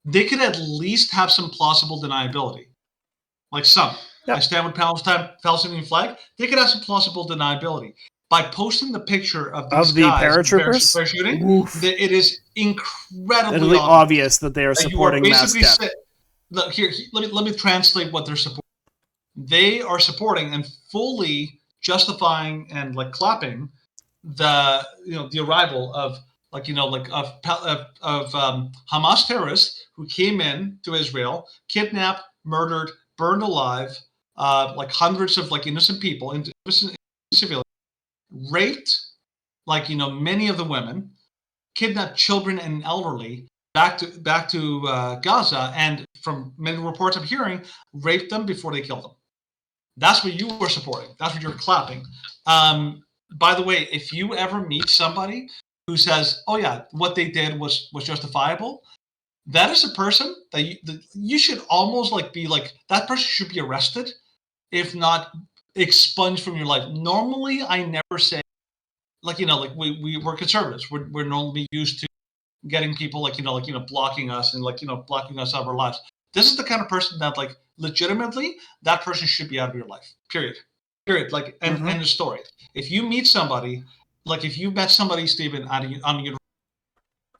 they could at least have some plausible deniability. Like some. Yep. I stand with Palestinian flag. They could have some plausible deniability. By posting the picture of these guys paratroopers parachuting, it is incredibly obvious that they are supporting mass death. Look, here, let me translate what they're supporting. They are supporting and fully justifying and like clapping the arrival of Hamas terrorists who came in to Israel, kidnapped, murdered, burned alive, like hundreds of like innocent people, innocent civilians, raped many of the women, kidnapped children and elderly back to Gaza, and from many reports I'm hearing, raped them before they killed them. That's what you were supporting. That's what you're clapping. By the way, if you ever meet somebody who says, "Oh yeah, what they did was justifiable," that is a person that you should almost be like, that person should be arrested, if not expunged from your life. Normally, I never say, we're conservatives. We're normally used to getting people blocking us and blocking us out of our lives. This is the kind of person that legitimately that person should be out of your life. Period. End of story. If you meet somebody, if you met somebody, Stephen, on the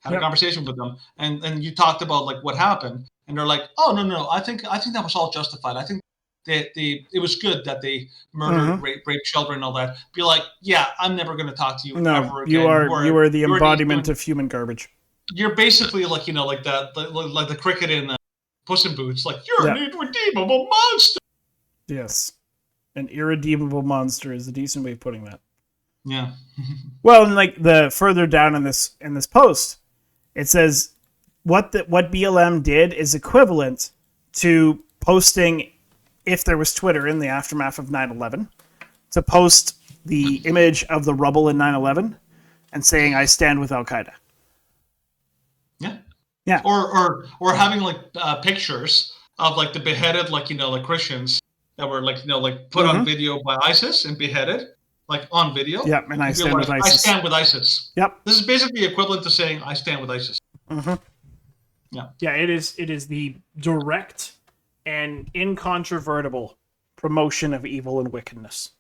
had a conversation with them, and you talked about what happened, and they're like, "Oh no, I think that was all justified. I think it was good that they murdered, raped children, and all that." Be like, "Yeah, I'm never going to talk to you ever again." You are the embodiment of human garbage. You're basically like the cricket in Puss in Boots. You're an irredeemable monster. Yes, an irredeemable monster is a decent way of putting that. Yeah. Well, and the further down in this post, it says what BLM did is equivalent to posting, if there was Twitter in the aftermath of 9/11, to post the image of the rubble in 9/11 and saying, "I stand with Al Qaeda." Yeah. Yeah. Or having pictures of the beheaded Christians that were put on video by ISIS and beheaded. On video. Yep, and I stand with ISIS. I stand with ISIS. Yep. This is basically equivalent to saying I stand with ISIS. Mm-hmm. Yeah. Yeah, it is the direct and incontrovertible promotion of evil and wickedness.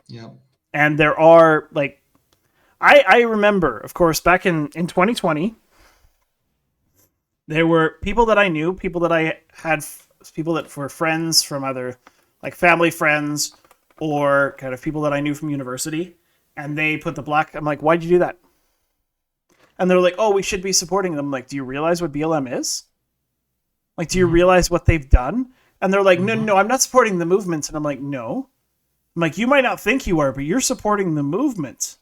Yeah. And there are I remember, of course, back in 2020, there were people that I knew, people that I had, people that were friends from other family friends, or kind of people that I knew from university, and they put the black... I'm like, why'd you do that? And they're like, oh, we should be supporting them. I'm like, do you realize what BLM is? Do you realize what they've done? And they're like, no, I'm not supporting the movement. And I'm like, no. I'm like, you might not think you are, but you're supporting the movement.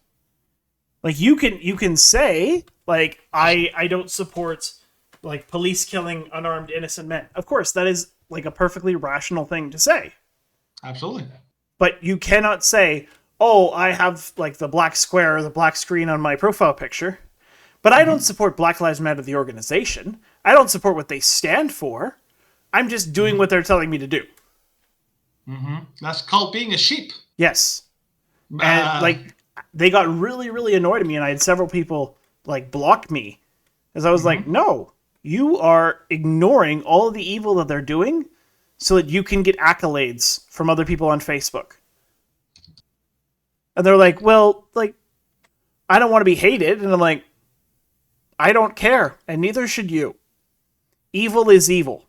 You can say, I don't support, police killing unarmed innocent men. Of course, that is, a perfectly rational thing to say. Absolutely. But you cannot say, oh, I have the black square or the black screen on my profile picture, but I don't support Black Lives Matter, the organization. I don't support what they stand for. I'm just doing what they're telling me to do. Mm-hmm. That's called being a sheep. Yes. And they got really, really annoyed at me, and I had several people block me, as I was like, no, you are ignoring all of the evil that they're doing so that you can get accolades from other people on Facebook. And they're like, well, I don't want to be hated. And I'm like, I don't care. And neither should you. Evil is evil.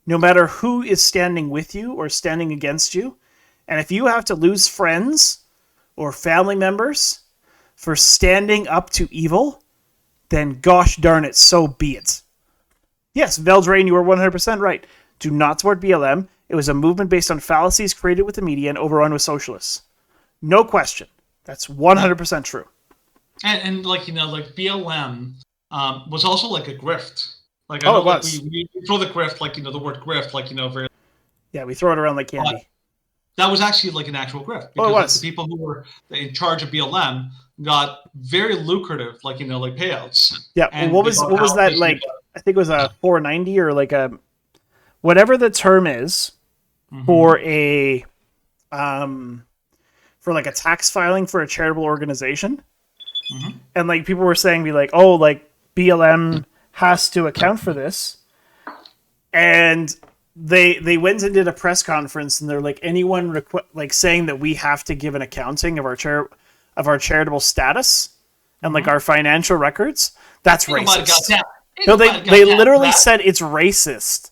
No matter who is standing with you or standing against you. And if you have to lose friends or family members for standing up to evil, then gosh darn it, so be it. Yes, Veldrain, you are 100% right. Do not support BLM. It was a movement based on fallacies created with the media and overrun with socialists. No question. That's 100% true. And like BLM was also like a grift. Like I Oh, know, it like was. we throw the grift, like the word grift, like very. Yeah, we throw it around like candy. That was actually like an actual grift because like the people who were in charge of BLM got very lucrative, like payouts. Yeah. Well, what was that like? I think it was a 490 or like a whatever the term is for a for like a tax filing for a charitable organization. And like people were saying, be like, oh, like BLM has to account for this, and they went and did a press conference, and they're like, anyone like saying that we have to give an accounting of our charitable status and like our financial records, that's racist. No, they literally said it's racist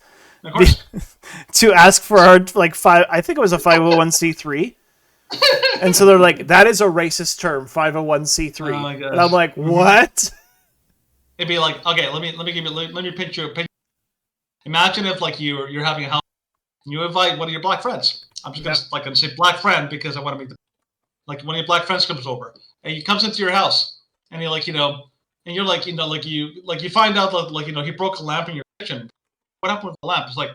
to ask for our like I think it was a 501c3. And so they're like, that is a racist term, 501c3. Oh my gosh. And I'm like, what? It'd be like, okay, let me picture a picture. Imagine if like you're having a house and you invite one of your black friends. I'm just gonna say black friend because I want to make like one of your black friends comes over and he comes into your house and he like and you're like you find out that like he broke a lamp in your kitchen. What happened with the lamp? It's like,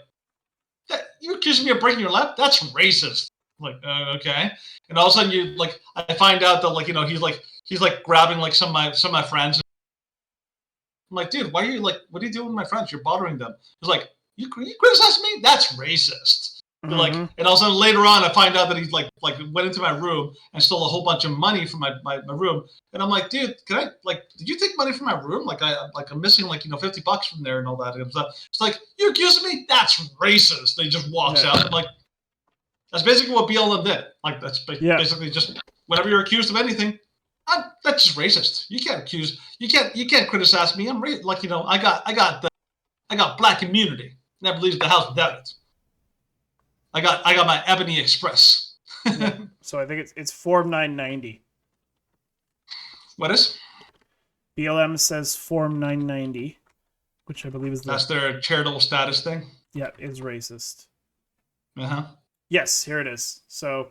you accusing me of breaking your lamp? That's racist. Like, okay. And all of a sudden I find out that like he's grabbing like some of my friends. I'm like, dude, why are you like, what are you doing with my friends? You're bothering them. It's like, you criticize me? That's racist. Like, and all of a sudden later on, I find out that he's like went into my room and stole a whole bunch of money from my room. And I'm like, dude, did you take money from my room? I'm missing $50 from there and all that. And it's like, you're accusing me? That's racist. They just walks out. I'm like, that's basically what BLM did. Like, that's basically just whenever you're accused of anything, that's just racist. You can't criticize me. I'm I got black immunity. Never leaves the house without it. I got my Ebony Express. So I think it's Form 990. What is? BLM says Form 990, which I believe is that's their charitable status thing. Yeah, is racist. Uh-huh. Yes, here it is. So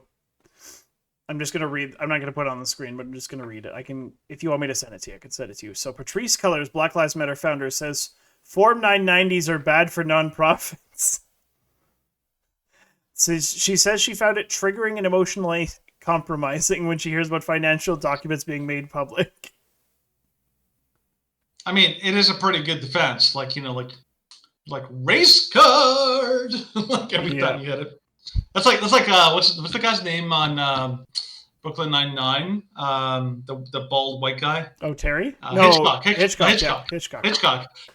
I'm just going to read. I'm not going to put it on the screen, but I'm just going to read it. I can, if you want me to send it to you, I can send it to you. So Patrice Cullors, Black Lives Matter founder, says Form 990s are bad for nonprofits. So she says she found it triggering and emotionally compromising when she hears about financial documents being made public. I mean, it is a pretty good defense. Like race card. Like every time you hit it. That's like what's the guy's name on Brooklyn Nine-Nine? The bald white guy. Oh, Terry? No, Hitchcock.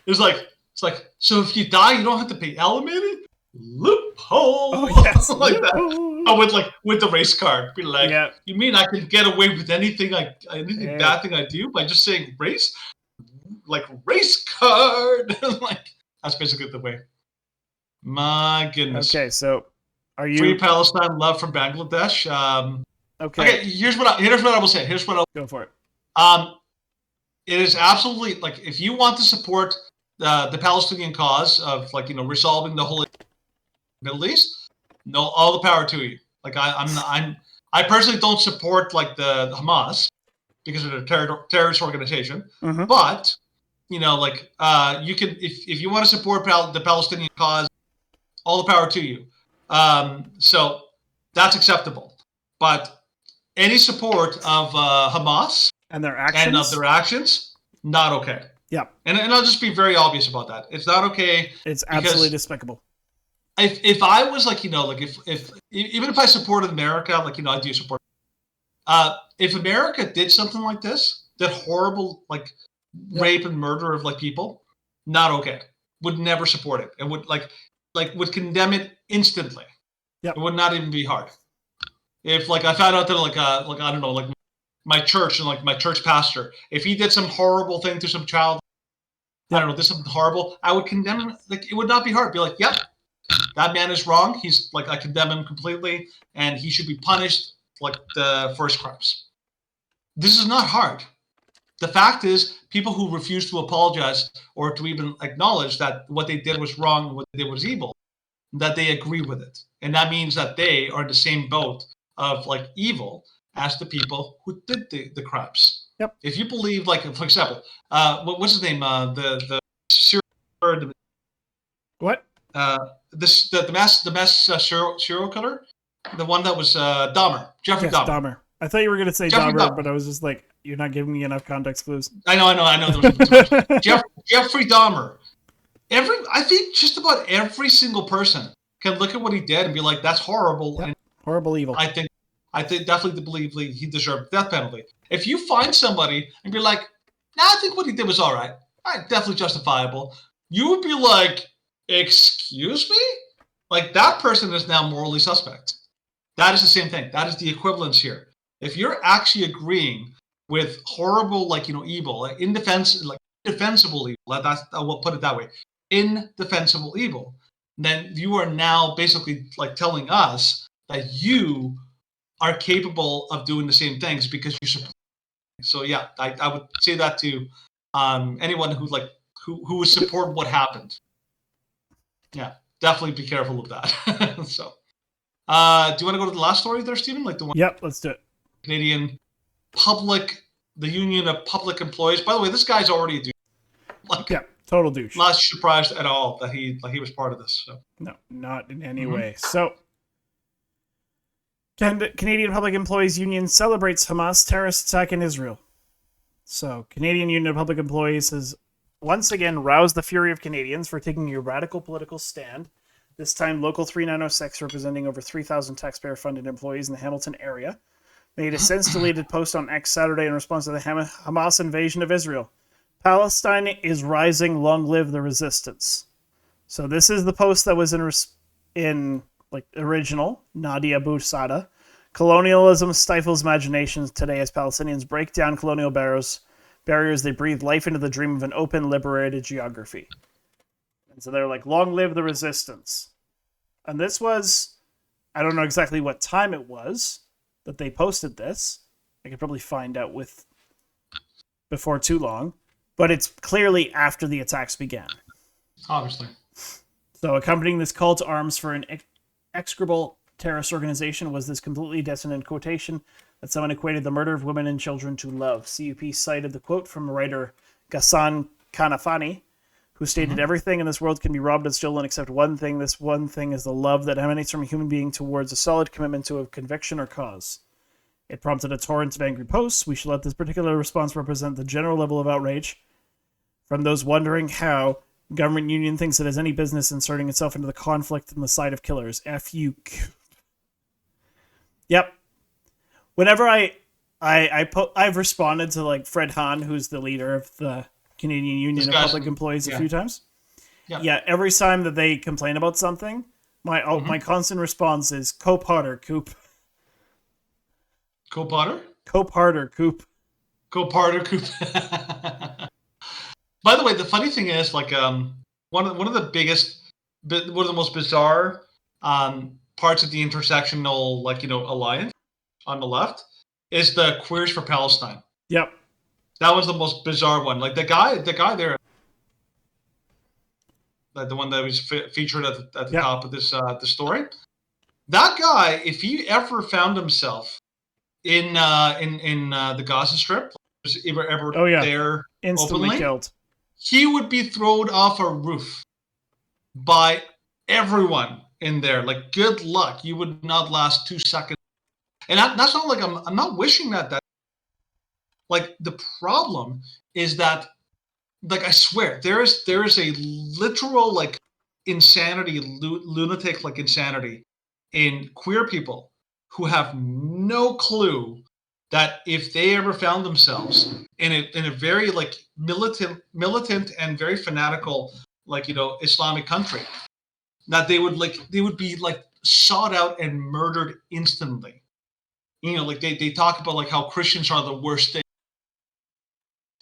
It's like, so if you die, you don't have to pay alimony. Loophole. Oh, yes. Like that. Oh, with the race card. Be like, you mean I can get away with anything bad thing I do by just saying race? Like race card. Like that's basically the way. My goodness. Okay, so are you Free Palestine, love from Bangladesh? Okay. Here's what I will say. Go for it. It is absolutely like if you want to support the Palestinian cause of resolving the whole Middle East, all the power to you. Like I personally don't support like the Hamas because of a terrorist organization, but you can if you want to support the Palestinian cause, all the power to you. So that's acceptable, but any support of Hamas and their actions, not okay. Yeah, and I'll just be very obvious about that. It's not okay. It's absolutely despicable. If I was if even if I supported America, I do support. If America did something like this, that horrible rape and murder of people, not okay. Would never support it. And would would condemn it instantly. It would not even be hard. If I found out that I don't know my church and my church pastor, if he did some horrible thing to some child, I don't know, did something horrible, I would condemn him. It would not be hard. Be like, yep, that man is wrong. He's I condemn him completely, and he should be punished for his crimes. This is not hard. The fact is, people who refuse to apologize or to even acknowledge that what they did was wrong, what they did was evil, that they agree with it. And that means that they are in the same boat of evil as the people who did the crimes. Yep. If you believe, like, for example, what's his name? The serial what? The mass serial killer, the one that was Dahmer, Jeffrey Dahmer. Dahmer. I thought you were going to say Dahmer, but I was just like, you're not giving me enough context clues. I know. There was too much. Jeffrey Dahmer. I think just about every single person can look at what he did and be like, "That's horrible." Yep. And horrible evil. I think definitely believe he deserved death penalty. If you find somebody and be like, "Nah, I think what he did was all right. Definitely justifiable," you would be like, "Excuse me?" Like, that person is now morally suspect. That is the same thing. That is the equivalence here. If you're actually agreeing with horrible, evil, indefensible evil, I will put it that way, indefensible evil, then you are now basically telling us that you are capable of doing the same things because you support. So yeah, I would say that to anyone who would support what happened. Yeah, definitely be careful of that. So, do you want to go to the last story there, Stephen? Like the one? Yep, let's do it. Canadian the Union of Public Employees. By the way, this guy's already a douche. Yeah, total douche. Not surprised at all that he was part of this. So. No, not in any way. So, Canadian Public Employees Union celebrates Hamas terrorist attack in Israel. So, Canadian Union of Public Employees has once again roused the fury of Canadians for taking a radical political stand. This time, Local 3906, representing over 3,000 taxpayer-funded employees in the Hamilton area, made a since-deleted post on X Saturday in response to the Hamas invasion of Israel. Palestine is rising, long live the resistance. So this is the post that was in original, Nadia Boussada. Colonialism stifles imaginations today as Palestinians break down colonial barriers. They breathe life into the dream of an open, liberated geography. And so they're like, long live the resistance. And this was, I don't know exactly what time it was that they posted this. I could probably find out before too long. But it's clearly after the attacks began. Obviously. So accompanying this call to arms for an execrable terrorist organization was this completely dissonant quotation that someone equated the murder of women and children to love. CUP cited the quote from writer Ghassan Kanafani, who stated, everything in this world can be robbed and stolen except one thing. This one thing is the love that emanates from a human being towards a solid commitment to a conviction or cause. It prompted a torrent of angry posts. We should let this particular response represent the general level of outrage from those wondering how government union thinks it has any business inserting itself into the conflict on the side of killers. F-U-Q. Yep. Whenever I've responded to Fred Hahn, who's the leader of the Canadian Union of Public Employees a few times. Yeah, every time that they complain about something, my constant response is cope harder, Coop. Cope harder? Cope harder, Coop. Cope harder, Coop. By the way, the funny thing is, one of the most bizarre parts of the intersectional, alliance on the left is the Queers for Palestine. Yep. That was the most bizarre one. Like the guy there, the one that was featured at the top of this the story. That guy, if he ever found himself in the Gaza Strip, was ever there instantly openly, killed, he would be thrown off a roof by everyone in there. Like, good luck. You would not last 2 seconds. And that's not like I'm not wishing that. Like, the problem is that, I swear, there is a literal, insanity, lunatic, insanity in queer people who have no clue that if they ever found themselves in a very, militant and very fanatical, Islamic country, that they would be, sought out and murdered instantly. They talk about, how Christians are the worst thing.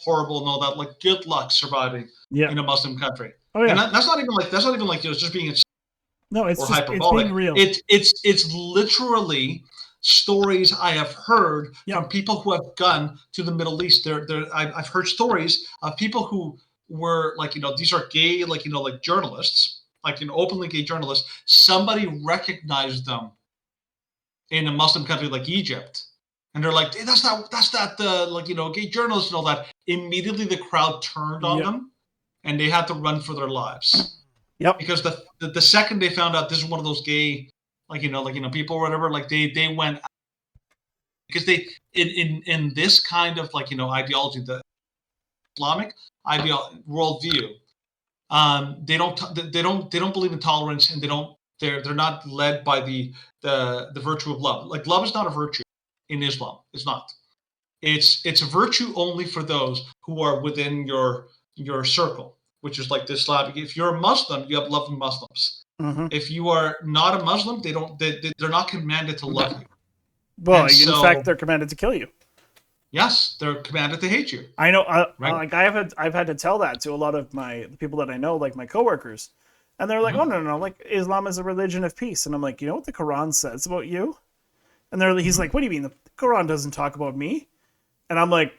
Horrible and all that. Good luck surviving in a Muslim country. Oh yeah, and that's not even just being hyperbolic. It's being real. It's literally stories I have heard from people who have gone to the Middle East. I've heard stories of people who were these are gay journalists, openly gay journalists. Somebody recognized them in a Muslim country like Egypt. and they're like, hey, that's that gay journalist and all that. Immediately the crowd turned on them, and they had to run for their lives. Yep. Because the second they found out this is one of those gay, people or whatever, like they went, because they in this kind of ideology, the Islamic worldview, they don't believe in tolerance, and they're not led by the virtue of love. Like, love is not a virtue in Islam. It's not. It's a virtue only for those who are within your circle, which is like the Islamic. If you're a Muslim, you have love for Muslims. Mm-hmm. If you are not a Muslim, they're not commanded to love you. Well, in fact, they're commanded to kill you. Yes, they're commanded to hate you. I know. Right? Like, I've had to tell that to a lot of the people that I know, like my coworkers, and they're like, "Oh no, like Islam is a religion of peace," and I'm like, "You know what the Quran says about you?" And he's like, "What do you mean the Quran doesn't talk about me?" And I'm like,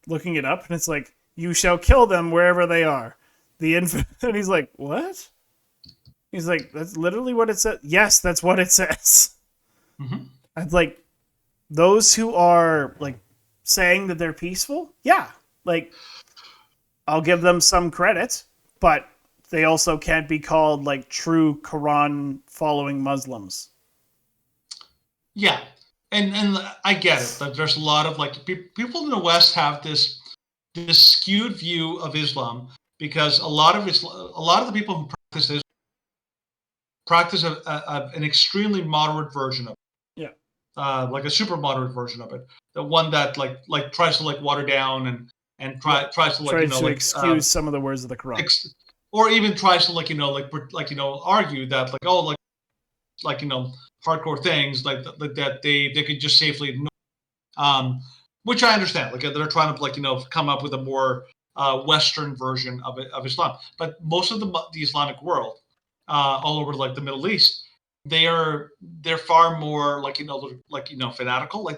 looking it up, and it's like, "You shall kill them wherever they are." And he's like, "What?" He's like, "That's literally what it says." Yes, that's what it says. Mm-hmm. It's like, those who are like saying that they're peaceful, yeah, like, I'll give them some credit, but they also can't be called like true Quran following Muslims. Yeah, and I get it, but there's a lot of people in the West have this skewed view of Islam, because a lot of the people who practice Islam practice an extremely moderate version of it. Like a super moderate version of it, the one that like tries to water down and tries to excuse some of the words of the Quran, or even tries to argue that hardcore things that they could just safely ignore, which I understand. Like, they're trying to come up with a more Western version of Islam, but most of the Islamic world, all over the Middle East, they're far more fanatical.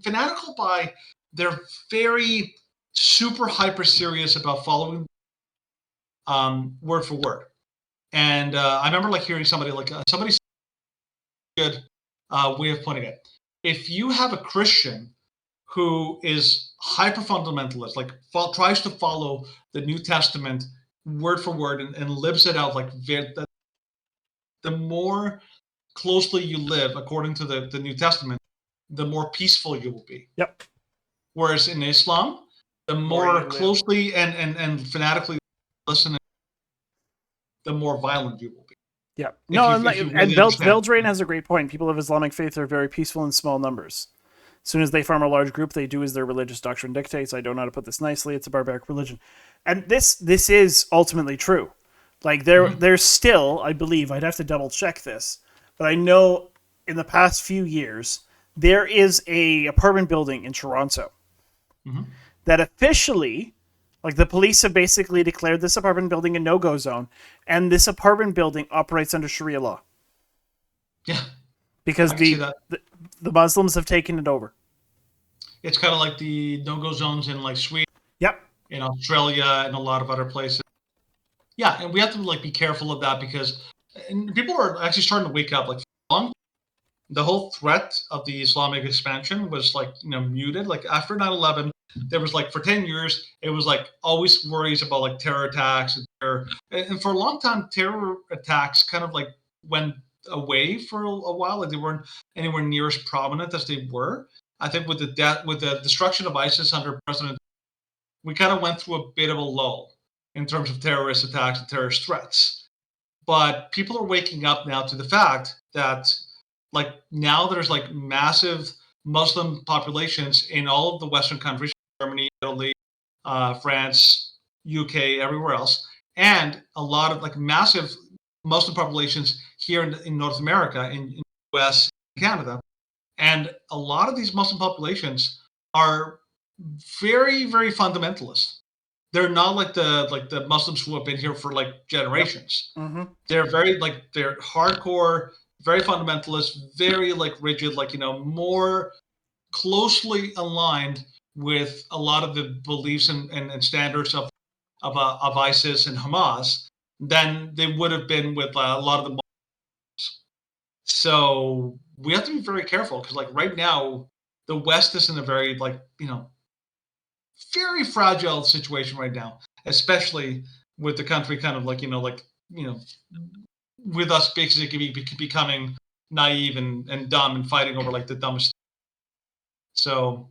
Fanatical by, they're very super hyper serious about following word for word. And I remember hearing somebody good way of putting it. If you have a Christian who is hyper fundamentalist, tries to follow the New Testament word for word and lives it out, the more closely you live according to the New Testament, the more peaceful you will be. Yep. Whereas in Islam, the more closely and fanatically listen, the more violent you will be. Yeah. Veldrain has a great point. People of Islamic faith are very peaceful in small numbers. As soon as they form a large group, they do as their religious doctrine dictates. I don't know how to put this nicely. It's a barbaric religion. And this is ultimately true. There's still, I believe, I'd have to double check this, but I know in the past few years, there is a apartment building in Toronto that officially, the police have basically declared this apartment building a no-go zone, and this apartment building operates under Sharia law. Yeah. Because the Muslims have taken it over. It's kind of like the no-go zones in Sweden. Yep. In Australia and a lot of other places. Yeah, and we have to be careful of that, because people are actually starting to wake up. The whole threat of the Islamic expansion was muted. After 9/11, there was for 10 years it was always worries about terror attacks and terror. And for a long time, terror attacks kind of went away for a while. They weren't anywhere near as prominent as they were. I think with the destruction of ISIS under President, we kind of went through a bit of a lull in terms of terrorist attacks and terrorist threats. But people are waking up now to the fact that now there's massive Muslim populations in all of the Western countries, Germany, Italy, France, UK, everywhere else, and a lot of massive Muslim populations here in North America, in the US, Canada. And a lot of these Muslim populations are very, very fundamentalist. They're not like the Muslims who have been here for generations. Yep. Mm-hmm. They're very they're hardcore, very fundamentalist, very rigid, more closely aligned with a lot of the beliefs and standards of ISIS and Hamas than they would have been with a lot of the Muslims. So we have to be very careful, because right now the West is in a very very fragile situation right now, especially with the country kind of with us basically becoming naive and dumb and fighting over like the dumbest. So,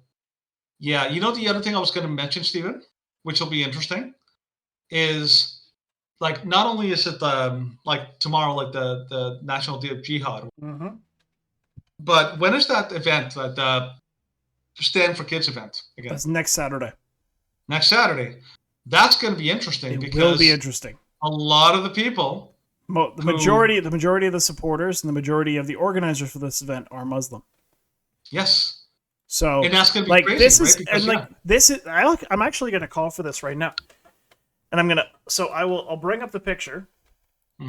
yeah, the other thing I was going to mention, Stephen, which will be interesting, is like not only is it like tomorrow, like the National Day of Jihad, but when is that event, that Stand for Kids event again? That's next Saturday. Next Saturday. That's going to be interesting. It will be interesting. A lot of the people, the majority of the supporters and the majority of the organizers for this event are Muslim. Yes. So and that's going to be like crazy, this is right? Because, and like this is I'm actually going to call for this right now, and I'll bring up the picture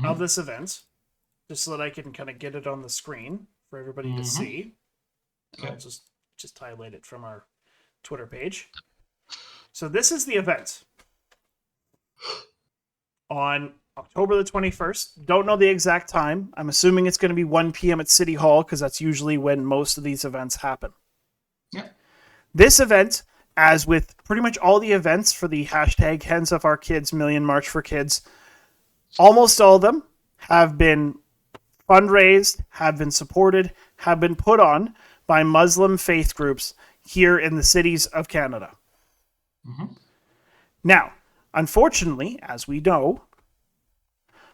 of this event just so that I can kind of get it on the screen for everybody to see. Okay. I'll just highlight it from our Twitter page. So this is the event on October the 21st. Don't know the exact time. I'm assuming it's going to be 1 p.m. at City Hall because that's usually when most of these events happen. Yeah. This event, as with pretty much all the events for the hashtag Hands Off Our Kids Million March for Kids, almost all of them have been fundraised, have been supported, have been put on by Muslim faith groups here in the cities of Canada. Now, unfortunately, as we know,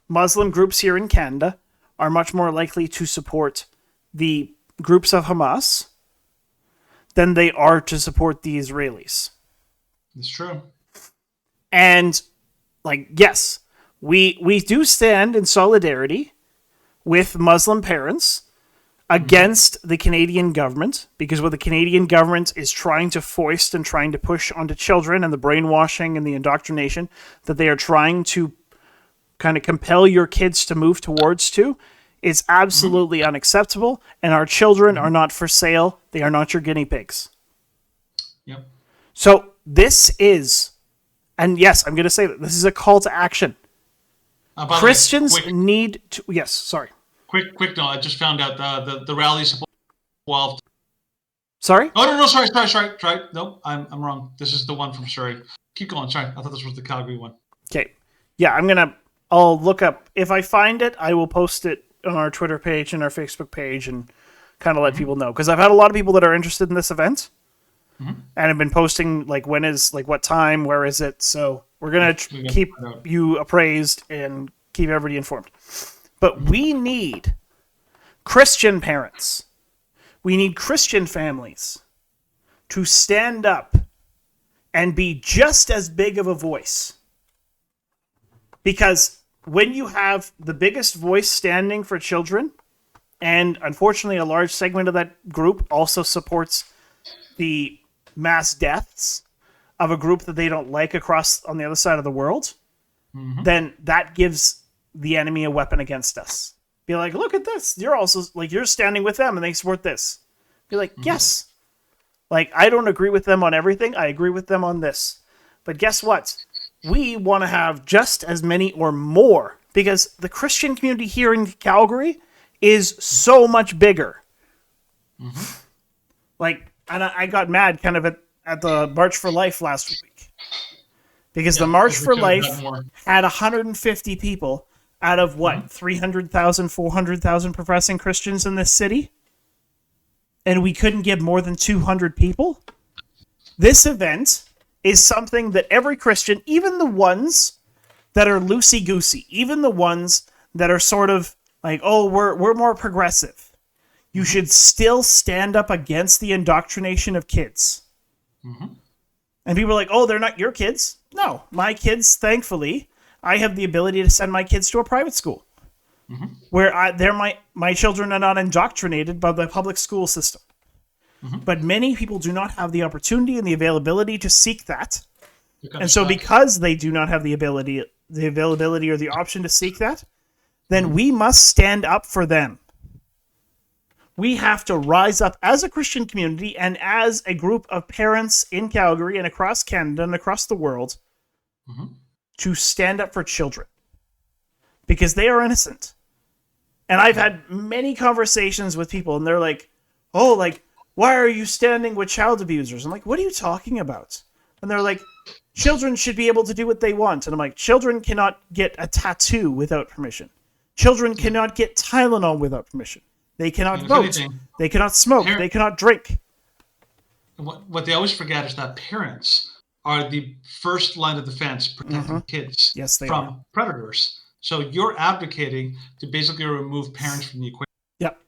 Muslim groups here in Canada are much more likely to support the groups of Hamas than they are to support the Israelis. It's true. And, yes, we do stand in solidarity with Muslim parents against the Canadian government, because what the Canadian government is trying to foist and trying to push onto children, and the brainwashing and the indoctrination that they are trying to kind of compel your kids to move towards is absolutely unacceptable, and our children are not for sale. They are not your guinea pigs. Yep. So this is, and yes, I'm going to say that this is a call to action. Christians need to, yes, sorry. Quick note. I just found out the rally support 12. Sorry? Oh, no, sorry. No, I'm wrong. This is the one from Surrey. Keep going. Sorry. I thought this was the Calgary one. Okay. Yeah, I'll look up. If I find it, I will post it on our Twitter page and our Facebook page and kind of let people know. Because I've had a lot of people that are interested in this event and have been posting, when is, what time, where is it. So we're going to keep you appraised and keep everybody informed. But we need Christian parents. We need Christian families to stand up and be just as big of a voice. Because when you have the biggest voice standing for children, and unfortunately a large segment of that group also supports the mass deaths of a group that they don't like across on the other side of the world, then that gives the enemy a weapon against us. Be like, look at this. You're also, you're standing with them and they support this. Be like, yes. I don't agree with them on everything. I agree with them on this. But guess what? We want to have just as many or more, because the Christian community here in Calgary is so much bigger. And I got mad kind of at the March for Life last week. Because the March for Life had 150 people out of 300,000, 400,000 professing Christians in this city? And we couldn't get more than 200 people? This event is something that every Christian, even the ones that are loosey-goosey, even the ones that are sort of we're more progressive, you should still stand up against the indoctrination of kids. And people are like, oh, they're not your kids. No, my kids, thankfully, I have the ability to send my kids to a private school where my children are not indoctrinated by the public school system. But many people do not have the opportunity and the availability to seek that. And so because they do not have the availability or the option to seek that, then we must stand up for them. We have to rise up as a Christian community and as a group of parents in Calgary and across Canada and across the world to stand up for children, because they are innocent. And I've had many conversations with people, and they're like, oh, why are you standing with child abusers? I'm like, what are you talking about? And they're like, children should be able to do what they want. And I'm like, children cannot get a tattoo without permission. Children cannot get Tylenol without permission. They cannot vote. They cannot smoke. They cannot drink. What they always forget is that parents are the first line of defense protecting kids from predators. So you're advocating to basically remove parents from the equation. Yep.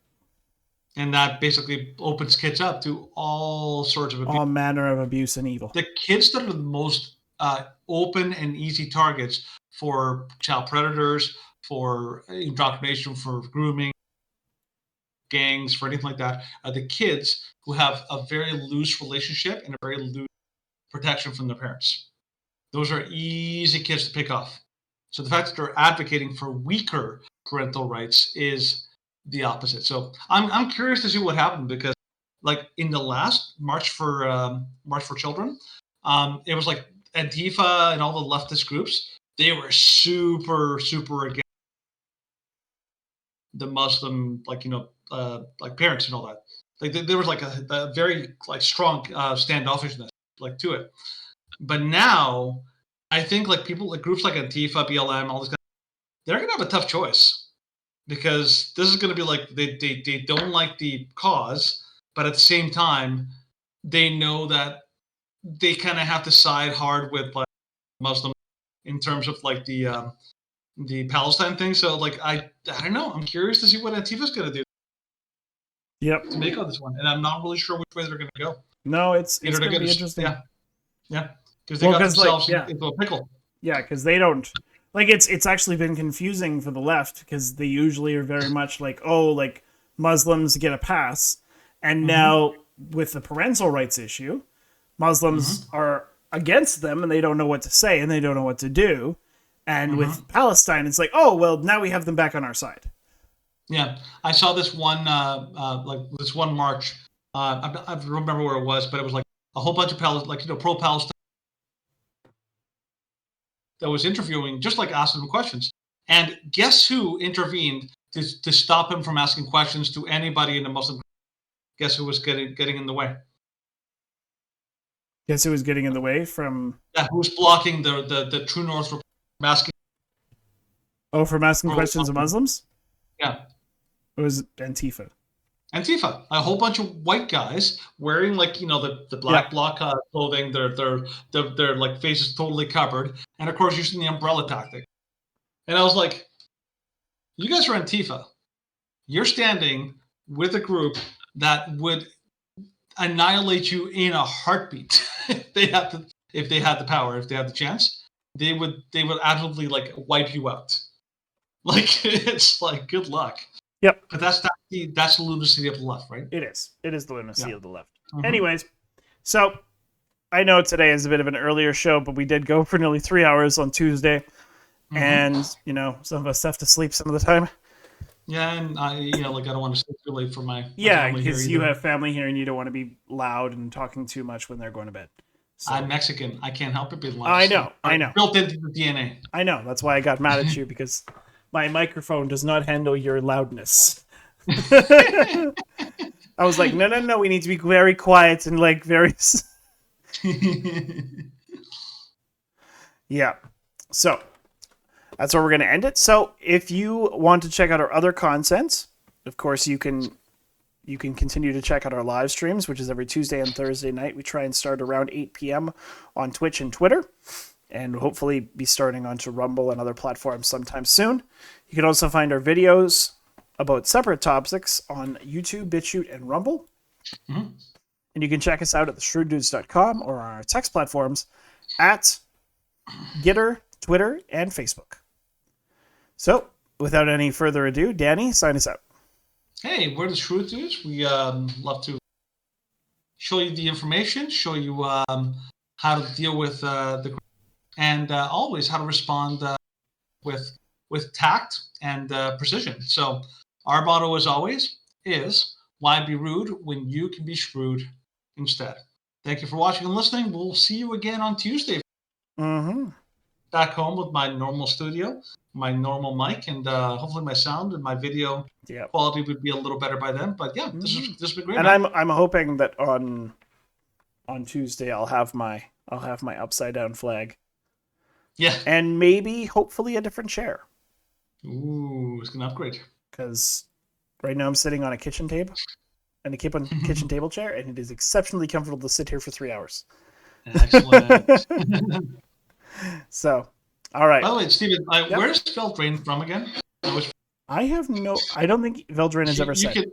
And that basically opens kids up to all sorts of abuse. All manner of abuse and evil. The kids that are the most open and easy targets for child predators, for indoctrination, for grooming, gangs, for anything like that, are the kids who have a very loose relationship and a very loose protection from their parents. Those are easy kids to pick off. So the fact that they're advocating for weaker parental rights is the opposite. So I'm curious to see what happened, because like in the last March for Children, it was like Antifa and all the leftist groups, they were super against the Muslim, like like parents and all that. Like there was like a very like strong standoffishness like to it. But now I think like people like groups like Antifa, BLM, all this kind of, they're gonna have a tough choice, because this is gonna be like they don't like the cause, but at the same time they know that they kind of have to side hard with like Muslim in terms of like the Palestine thing. So like I don't know. I'm curious to see what Antifa's gonna do. Yep. To make on this one, and I'm not really sure which way they're gonna go. No, it's gonna be interesting. Yeah. Because they got themselves into a pickle. Yeah, because they don't like it's actually been confusing for the left, because they usually are very much like, oh, like Muslims get a pass, and now with the parental rights issue, Muslims are against them, and they don't know what to say, and they don't know what to do. And with Palestine, it's like, oh, well, now we have them back on our side. Yeah, I saw this one this one march. I don't remember where it was, but it was like a whole bunch of pro-Palestine that was interviewing, just like asking them questions. And guess who intervened to stop him from asking questions to anybody in the Muslim? Guess who was getting in the way? Guess who was getting in the way from? Yeah, who was blocking the True North from asking? Oh, from asking questions of Muslims? Yeah. It was Antifa. Antifa, a whole bunch of white guys wearing like the black bloc clothing, their like faces totally covered, and of course using the umbrella tactic. And I was like, you guys are Antifa. You're standing with a group that would annihilate you in a heartbeat if they had the power, if they had the chance. They would absolutely like wipe you out. Like it's like good luck. Yep. But that's the lunacy of the left, right? It is. It is the lunacy of the left. Anyways, so I know today is a bit of an earlier show, but we did go for nearly 3 hours on Tuesday. And, some of us have to sleep some of the time. Yeah, and I don't want to stay too late for my because you have family here and you don't want to be loud and talking too much when they're going to bed. So. I'm Mexican. I can't help it being loud. I know. Built into the DNA. I know. That's why I got mad at you, because my microphone does not handle your loudness. I was like, no, we need to be very quiet and like very... Yeah. So, that's where we're going to end it. So, if you want to check out our other content, of course, you can continue to check out our live streams, which is every Tuesday and Thursday night. We try and start around 8 p.m. on Twitch and Twitter, and hopefully be starting onto Rumble and other platforms sometime soon. You can also find our videos about separate topics on YouTube, BitChute, and Rumble. And you can check us out at theshrewddudes.com or on our text platforms at Gitter, Twitter, and Facebook. So, without any further ado, Danny, sign us out. Hey, we're the Shrewd Dudes. We love to show you the information, show you how to deal with and always how to respond with tact and precision. So our motto, as always, is why be rude when you can be shrewd instead. Thank you for watching and listening. We'll see you again on Tuesday. back home with my normal studio, my normal mic, and hopefully my sound and my video quality would be a little better by then. But yeah, this has been great. And I'm hoping that on Tuesday I'll have my upside down flag. Yeah. And maybe hopefully a different chair. Ooh, it's gonna upgrade. Because right now I'm sitting on a kitchen table. And a kitchen table chair, and it is exceptionally comfortable to sit here for 3 hours. Excellent. So, all right. By the way, Steven, where's Veldrain from again? I don't think Veldrain has ever said.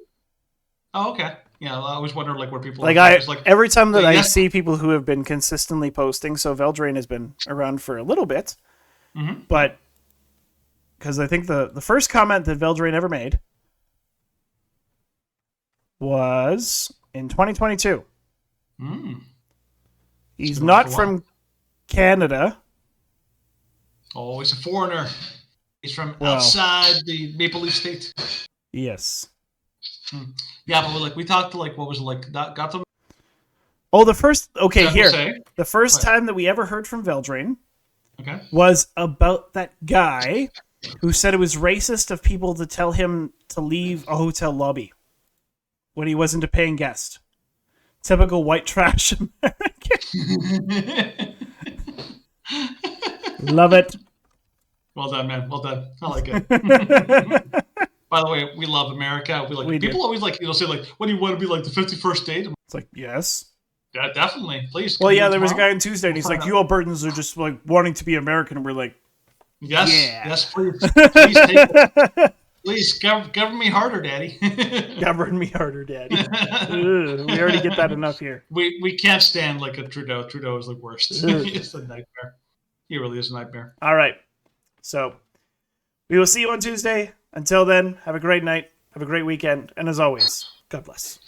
Oh, okay. Yeah, I was wondering where people every time that I see people who have been consistently posting, so Veldrain has been around for a little bit, but because I think the first comment that Veldrain ever made was in 2022. He's not from Canada. Oh, he's a foreigner. He's from outside the Maple Leaf State. Yes. Yeah, but we talked to what was it got them? Oh, the first time that we ever heard from Veldrain was about that guy who said it was racist of people to tell him to leave a hotel lobby when he wasn't a paying guest. Typical white trash American. Love it. Well done, man. Well done. I like it. By the way, we love America. People always say what do you want to be the 51st state? It's yes. Yeah, definitely. Please. Well, yeah, there was a guy on Tuesday and he's like, you Albertans are just wanting to be American, and we're like, yes, yes, please. Please take it. Please govern me harder, Daddy. Govern me harder, Daddy. We already get that enough here. We can't stand a Trudeau. Trudeau is the worst. It's a nightmare. He really is a nightmare. All right. So we will see you on Tuesday. Until then, have a great night. Have a great weekend. And as always, God bless.